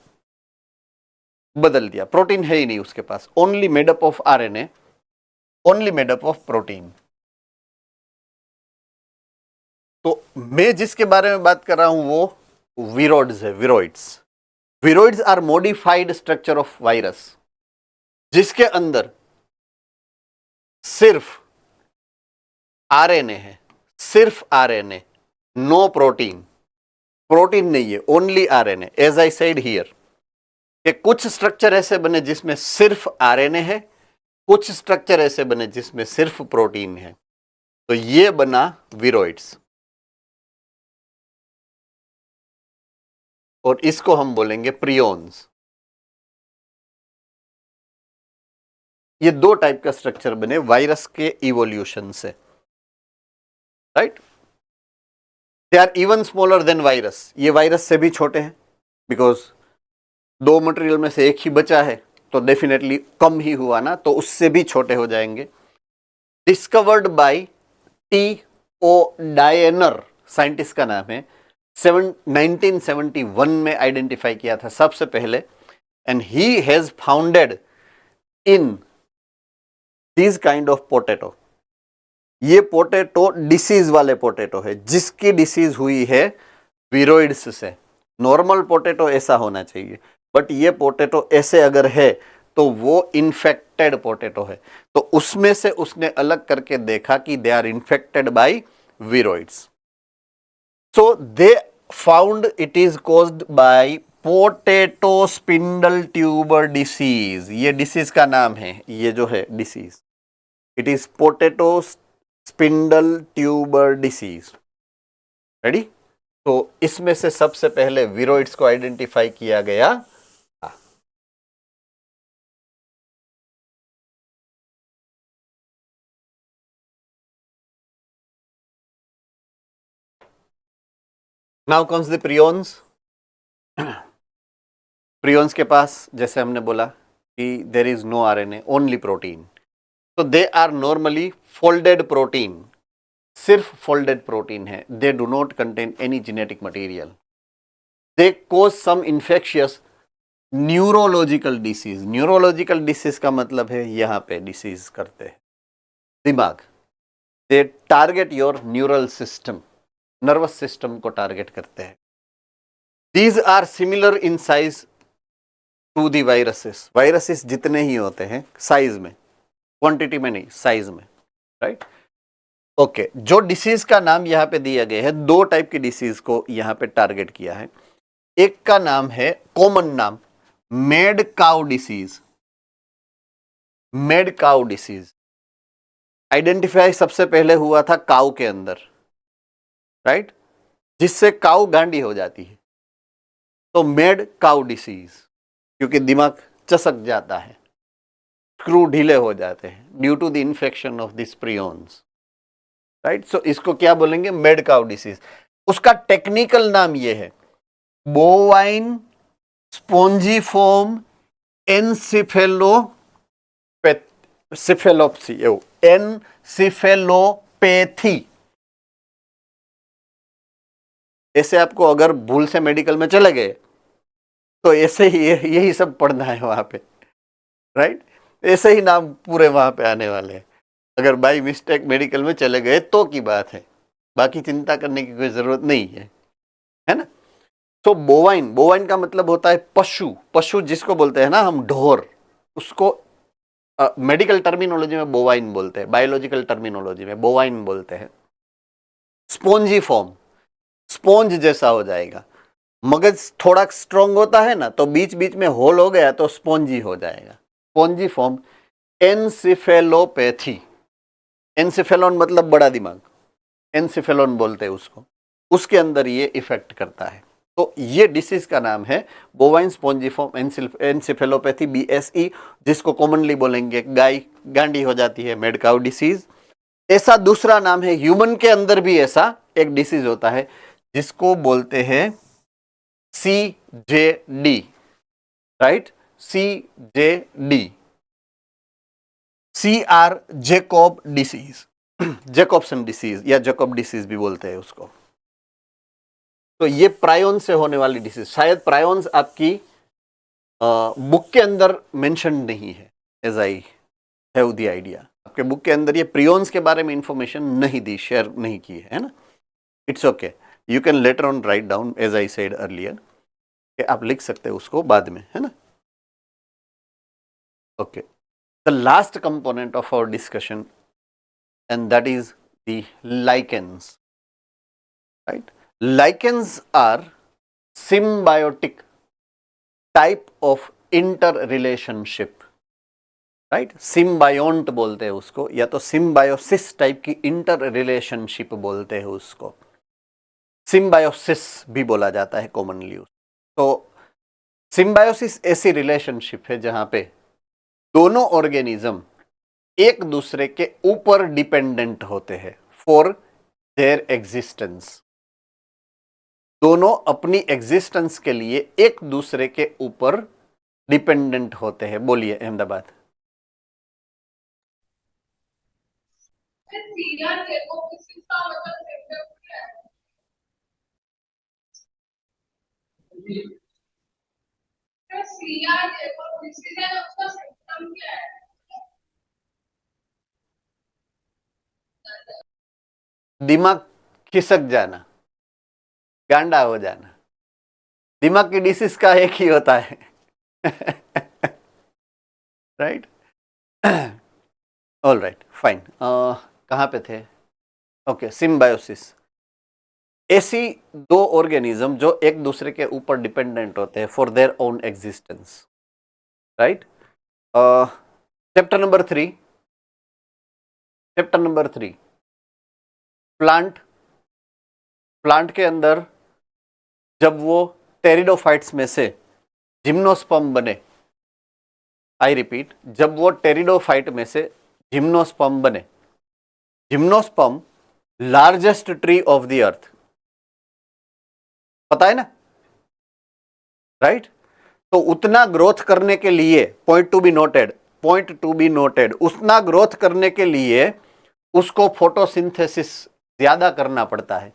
बदल दिया, प्रोटीन है ही नहीं उसके पास, only made up of RNA, only made up of protein. तो मैं जिसके बारे में बात कर रहा हूं वो विरोइड्स है, viroids. Viroids are modified structure of virus जिसके अंदर सिर्फ आरएनए है, सिर्फ आरएनए, नो प्रोटीन। प्रोटीन नहीं है, only RNA. As I said here कि कुछ स्ट्रक्चर ऐसे बने जिसमें सिर्फ आरएनए है, कुछ स्ट्रक्चर ऐसे बने जिसमें सिर्फ प्रोटीन है, तो ये बना विरोइड्स। और इसको हम बोलेंगे प्रियोन्स। ये दो टाइप का स्ट्रक्चर बने वायरस के इवोल्यूशन से, right. They are even smaller than virus, ये वायरस से भी छोटे हैं, बिकॉज दो मटेरियल में से एक ही बचा है तो डेफिनेटली कम ही हुआ ना, तो उससे भी छोटे हो जाएंगे। Discovered by T.O. Diner, scientist का नाम है, 1971 में आइडेंटिफाई किया था सबसे पहले, and he has founded in this kind of potato. ये पोटैटो डिसीज वाले पोटैटो है, जिसकी डिसीज हुई है विरोइड्स से। नॉर्मल पोटैटो ऐसा होना चाहिए, बट ये पोटैटो ऐसे अगर है तो वो इन्फेक्टेड पोटैटो है। तो उसमें से उसने अलग करके देखा कि they are infected by viroids. So they found it is caused by potato spindle tuber disease. ये डिसीज का नाम है, ये जो है disease, it is potato spindle tuber disease. Ready? तो इसमें से सबसे पहले विरोइड्स को आइडेंटिफाई किया गया। Now comes the prions. Prions के पास जैसे हमने बोला कि there is no RNA, only protein, तो they are normally folded protein, सिर्फ फोल्डेड प्रोटीन है। They do not contain any genetic material. They cause some infectious neurological disease. Neurological disease का मतलब है यहां पे डिसीज करते हैं दिमाग। They target your neural system, nervous system को टारगेट करते हैं। These are similar in size to the viruses. Viruses जितने ही होते हैं साइज में, क्वांटिटी में नहीं, साइज में, राइट। ओके, जो डिसीज का नाम यहाँ पे दिया गया है, दो टाइप की डिसीज को यहाँ पे टारगेट किया है। एक का नाम है कॉमन नाम made cow disease. Made cow disease identify सबसे पहले हुआ था काउ के अंदर, राइट, जिससे काउ गांडी हो जाती है, तो मेड काउ डिसीज, क्योंकि दिमाग चसक जाता है, स्क्रू ढीले हो जाते हैं due to the infection of this prions, right. So इसको क्या बोलेंगे? Mad cow disease. उसका टेक्निकल नाम ये है बोवाइन स्पोंजिफॉर्म एनसिफेलोपैथी। ऐसे आपको अगर भूल से मेडिकल में चले गए तो ऐसे ही यही सब पढ़ना है वहां पे, राइट। ऐसे ही नाम पूरे वहां पे आने वाले हैं। अगर बाई मिस्टेक मेडिकल में चले गए तो की बात है, बाकी चिंता करने की कोई जरूरत नहीं है ना। तो बोवाइन, बोवाइन का मतलब होता है पशु। पशु जिसको बोलते हैं ना हम ढोर, उसको मेडिकल टर्मिनोलॉजी में बोवाइन बोलते हैं, बायोलॉजिकल टर्मिनोलॉजी में बोवाइन बोलते हैं। स्पोंजी फॉर्म, स्पोंज जैसा हो जाएगा, मगज थोड़ा स्ट्रॉन्ग होता है ना, तो बीच बीच में होल हो गया तो स्पॉन्जी हो जाएगा, स्पॉन्जी फॉर्म। एनसिफेलोपैथी, एनसिफेलॉन मतलब बड़ा दिमाग, एनसिफेलॉन बोलते हैं उसको, उसके अंदर ये इफेक्ट करता है। तो ये डिसीज का नाम है बोवाइन स्पॉन्जिफॉर्म एनसिफेलोपैथी, BSE, जिसको कॉमनली बोलेंगे गाय गांडी हो जाती है, मेड काउ डिसीज। ऐसा दूसरा नाम है, ह्यूमन के अंदर भी ऐसा एक डिसीज होता है जिसको बोलते हैं CJD, right, CJD, CR Jakob disease, Jacobson disease या जेकोब डिसीज भी बोलते हैं उसको। तो ये प्रायोन से होने वाली डिसीज, शायद प्रायोन्स आपकी बुक के अंदर मेंशन नहीं है, as I have the idea. आपके बुक के अंदर ये प्रियोन्स के बारे में इंफॉर्मेशन नहीं दी, शेयर नहीं की है ना। It's okay, you can later on write down as I said earlier, कि आप लिख सकते हैं उसको बाद में, है ना। Okay, the last component of our discussion and that is the lichens, right. Lichens are symbiotic type of interrelationship, right, symbiont बोलते हैं उसको, या तो सिम्बायोसिस टाइप की इंटर रिलेशनशिप बोलते हैं उसको, सिम्बायोसिस भी बोला जाता है कॉमनली। तो सिम्बायोसिस ऐसी रिलेशनशिप है जहां पे दोनों ऑर्गेनिज्म एक दूसरे के ऊपर डिपेंडेंट होते हैं फॉर देयर एग्जिस्टेंस, दोनों अपनी एग्जिस्टेंस के लिए एक दूसरे के ऊपर डिपेंडेंट होते हैं। बोलिए अहमदाबाद। दिमाग खिसक जाना, गांडा हो जाना, दिमाग की डिसीज का एक ही होता है राइट, ऑल राइट, फाइन। कहाँ पे थे? Okay, symbiosis. ऐसी दो ऑर्गेनिज्म जो एक दूसरे के ऊपर डिपेंडेंट होते हैं for their own existence, right. Chapter number 3, chapter number 3, plant. Plant के अंदर जब वो टेरिडोफाइट्स में से जिम्नोस्पर्म बने, आई रिपीट, जब वो टेरिडोफाइट में से जिम्नोस्पर्म बने, gymnosperm largest tree of the earth, पता है ना, राइट। तो उतना ग्रोथ करने के लिए, point to be noted, point to be noted, उतना ग्रोथ करने के लिए उसको फोटोसिंथेसिस ज्यादा करना पड़ता है।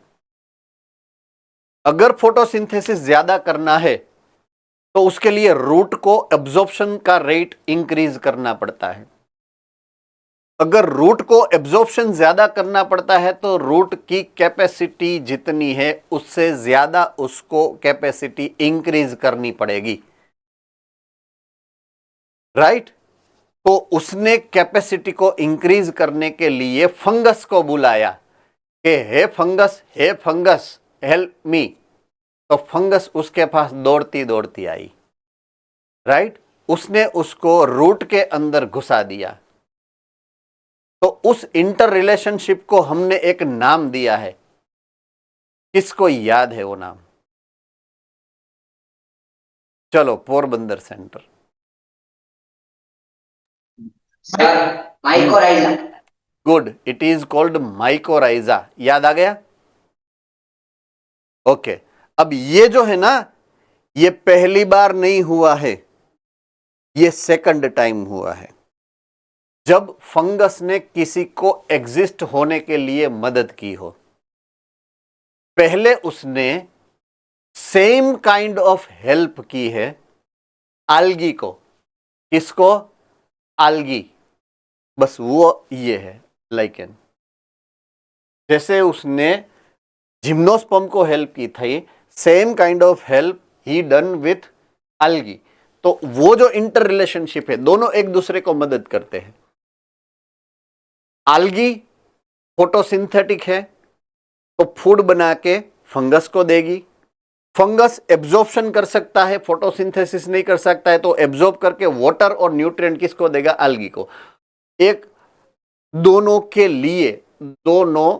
अगर फोटोसिंथेसिस ज्यादा करना है तो उसके लिए रूट को एब्जॉर्प्शन का रेट इंक्रीज करना पड़ता है। अगर रूट को एब्जॉर्प्शन ज्यादा करना पड़ता है तो रूट की कैपेसिटी जितनी है उससे ज्यादा उसको कैपेसिटी इंक्रीज करनी पड़ेगी, राइट। तो उसने कैपेसिटी को इंक्रीज करने के लिए फंगस को बुलाया कि हे फंगस हेल्प मी। तो फंगस उसके पास दौड़ती दौड़ती आई, राइट, उसने उसको रूट के अंदर घुसा दिया। तो उस इंटर रिलेशनशिप को हमने एक नाम दिया है, किसको याद है वो नाम? चलो, Porbandar centre. Mycorrhiza. Good, it is called mycorrhiza. याद आ गया? ओके, अब ये जो है ना, ये पहली बार नहीं हुआ है, ये सेकंड टाइम हुआ है जब फंगस ने किसी को एग्जिस्ट होने के लिए मदद की हो। पहले उसने सेम काइंड ऑफ हेल्प की है आल्गी को। किसको? आल्गी। बस वो ये है लाइकेन। जैसे उसने जिम्नोस्पर्म को हेल्प की थी, सेम काइंड ऑफ हेल्प ही डन विथ आल्गी। तो वो जो इंटर रिलेशनशिप है, दोनों एक दूसरे को मदद करते हैं। आल्गी फोटोसिंथेटिक है तो फूड बना के फंगस को देगी, फंगस एब्जॉर्प्शन कर सकता है, फोटोसिंथेसिस नहीं कर सकता है, तो एब्जॉर्ब करके वाटर और न्यूट्रिएंट किसको देगा? algae को। एक दोनों के लिए दोनों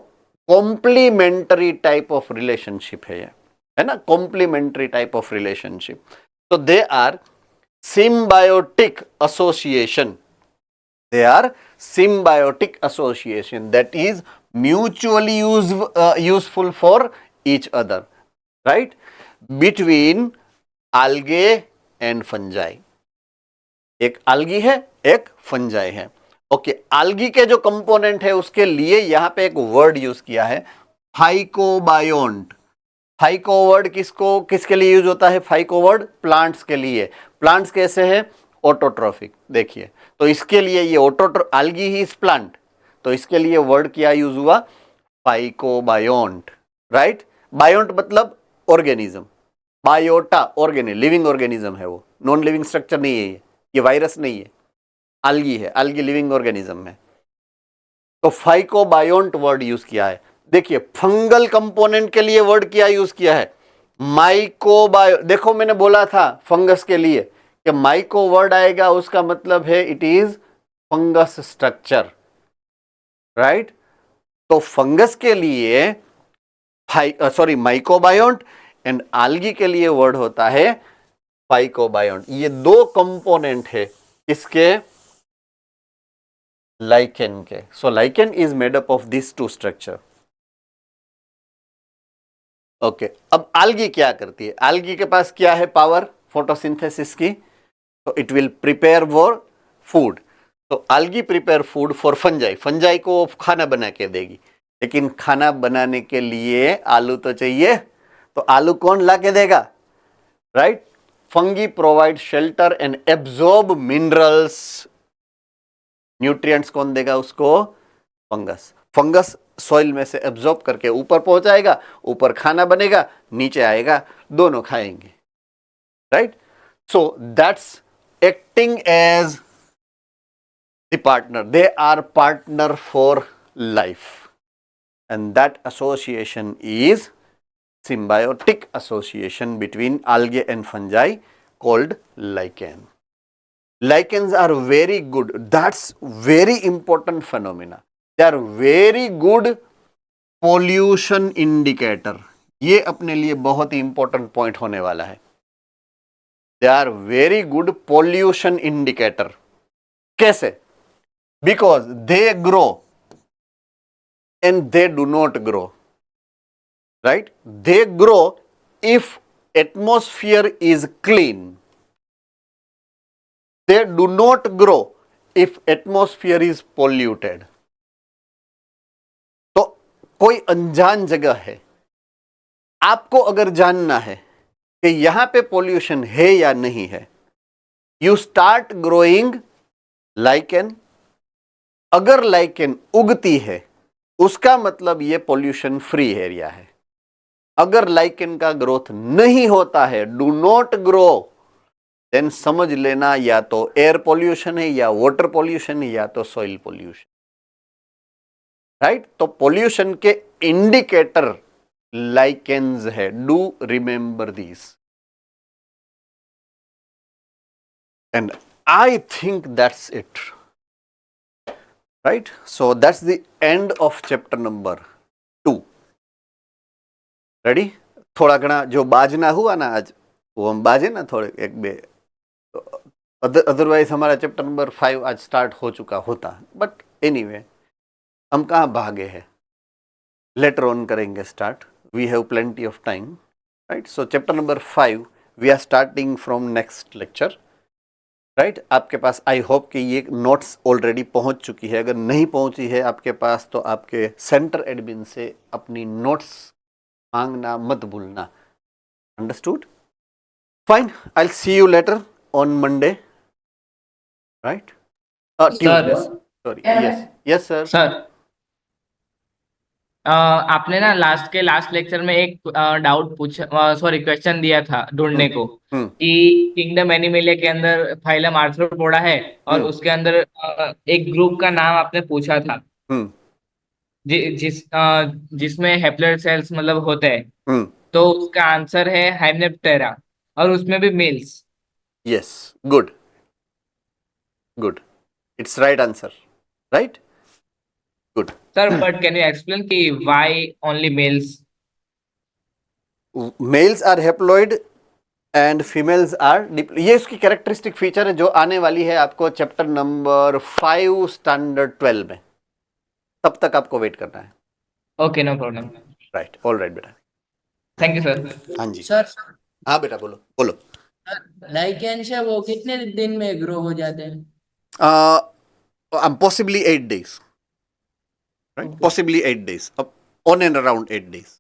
कॉम्प्लीमेंट्री टाइप ऑफ रिलेशनशिप है ये, है ना, कॉम्प्लीमेंट्री टाइप ऑफ रिलेशनशिप। तो they are symbiotic association, they are symbiotic association that is mutually useful for each other, right, between algae and fungi। एक algae है, एक fungi है। ओके, algae के जो कंपोनेंट है उसके लिए यहां पे एक वर्ड यूज किया है, फाइकोबायोन्ट। फाइको वर्ड किसके लिए यूज होता है? फाइको वर्ड प्लांट्स के लिए। प्लांट्स कैसे हैं? ऑटोट्रॉफिक। देखिए, तो इसके लिए ये algae ही इस प्लांट, तो इसके लिए वर्ड क्या यूज हुआ? फाइकोबायोन्ट, राइट। बायोन्ट मतलब organism, biota organism, living organism है वो, नॉन लिविंग स्ट्रक्चर नहीं है ये वायरस नहीं है, algae है, algae लिविंग ऑर्गेनिज्म है। तो फाइकोबायोन्ट वर्ड यूज किया है। देखिए, फंगल कंपोनेंट के लिए वर्ड क्या यूज किया है? माइकोबायो। देखो, मैंने बोला था फंगस के लिए कि माइको वर्ड आएगा, उसका मतलब है it is fungus structure, right. तो फंगस के लिए माइकोबायोन्ट, एंड algae के लिए वर्ड होता है फाइकोबायोन्ट। ये दो कंपोनेंट है इसके, लाइकेन के। So lichen is made up of this two structure. Okay, अब algae क्या करती है? algae के पास क्या है पावर फोटोसिंथेसिस की? तो it will prepare for food. तो algae prepare food for fungi, fungi को खाना बना के देगी। लेकिन खाना बनाने के लिए आलू तो चाहिए, तो आलू कौन ला के देगा? Right, fungi provide shelter and absorb minerals. Nutrients कौन देगा उसको? फंगस। फंगस सॉइल में से एब्जॉर्ब करके ऊपर पहुंचाएगा, ऊपर खाना बनेगा, नीचे आएगा, दोनों खाएंगे, right. So that's acting as the partner, they are partner for life, and that association is symbiotic association between algae and fungi called lichen. Lichens are very good, that's very important phenomena. They are very good pollution indicator. ये अपने लिए बहुत ही इंपॉर्टेंट पॉइंट होने वाला है। They are very good pollution indicator. कैसे? Because they grow and they do not grow. Right? They grow if atmosphere is clean. They do not grow if atmosphere is polluted. तो कोई अनजान जगह है, आपको अगर जानना है कि यहां पे पोल्यूशन है या नहीं है, यू स्टार्ट ग्रोइंग लाइकेन। अगर लाइकेन उगती है उसका मतलब ये पोल्यूशन फ्री एरिया है। अगर लाइकेन का ग्रोथ नहीं होता है, डू नॉट ग्रो, देन समझ लेना या तो एयर पोल्यूशन है, या वाटर पोल्यूशन है, या तो सॉइल पोल्यूशन, राइट। तो पोल्यूशन के इंडिकेटर लाइकेन्स है, do remember this. And I think that's it, right. So that's the end of chapter number 2। Ready? थोड़ा घना जो बाजना हुआ ना आज, वो हम बाजे ना थोड़े एक बे, अदरवाइज हमारा चैप्टर नंबर 5 आज स्टार्ट हो चुका होता, बट एनीवे हम कहाँ भागे हैं, लेटर ऑन करेंगे start, we have plenty of time, right. So chapter number 5 we are starting from next lecture, right. आपके पास आई होप कि ये नोट्स ऑलरेडी पहुंच चुकी है। अगर नहीं पहुंची है आपके पास तो आपके सेंटर एडमिन से अपनी नोट्स मांगना मत भूलना। Understood? Fine, I will see you later on Monday, right? Tuesday, sorry. Yes yes sir. Sir आपने ना लास्ट लेक्चर में एक डाउट पूछा, सॉरी क्वेश्चन दिया था ढूंढने को कि किंगडम एनिमेलिया के अंदर फाइलम आर्थ्रोपोडा है और उसके अंदर एक ग्रुप का नाम आपने पूछा था जिसमें हैप्लॉइड सेल्स मतलब होते हैं। तो उसका आंसर है हाइमेनेप्टेरा, और उसमें भी males. Yes, good, good. It's right answer, right? Good. Sir but can you explain कि why only males? Males are haploid and females are ये इसकी कैरेक्टरिस्टिक फीचर है जो आने वाली है आपको चैप्टर नंबर 5 स्टैंडर्ड 12 में, तब तक आपको वेट करना है। Okay, no problem. Right, all right बेटा। Thank you sir. हाँ जी, सर हाँ बेटा बोलो बोलो। लाइकेंस है वो कितने दिन में ग्रो हो जाते हैं? Possibly 8 days, right? Okay. Possibly 8 days, on and around 8 days.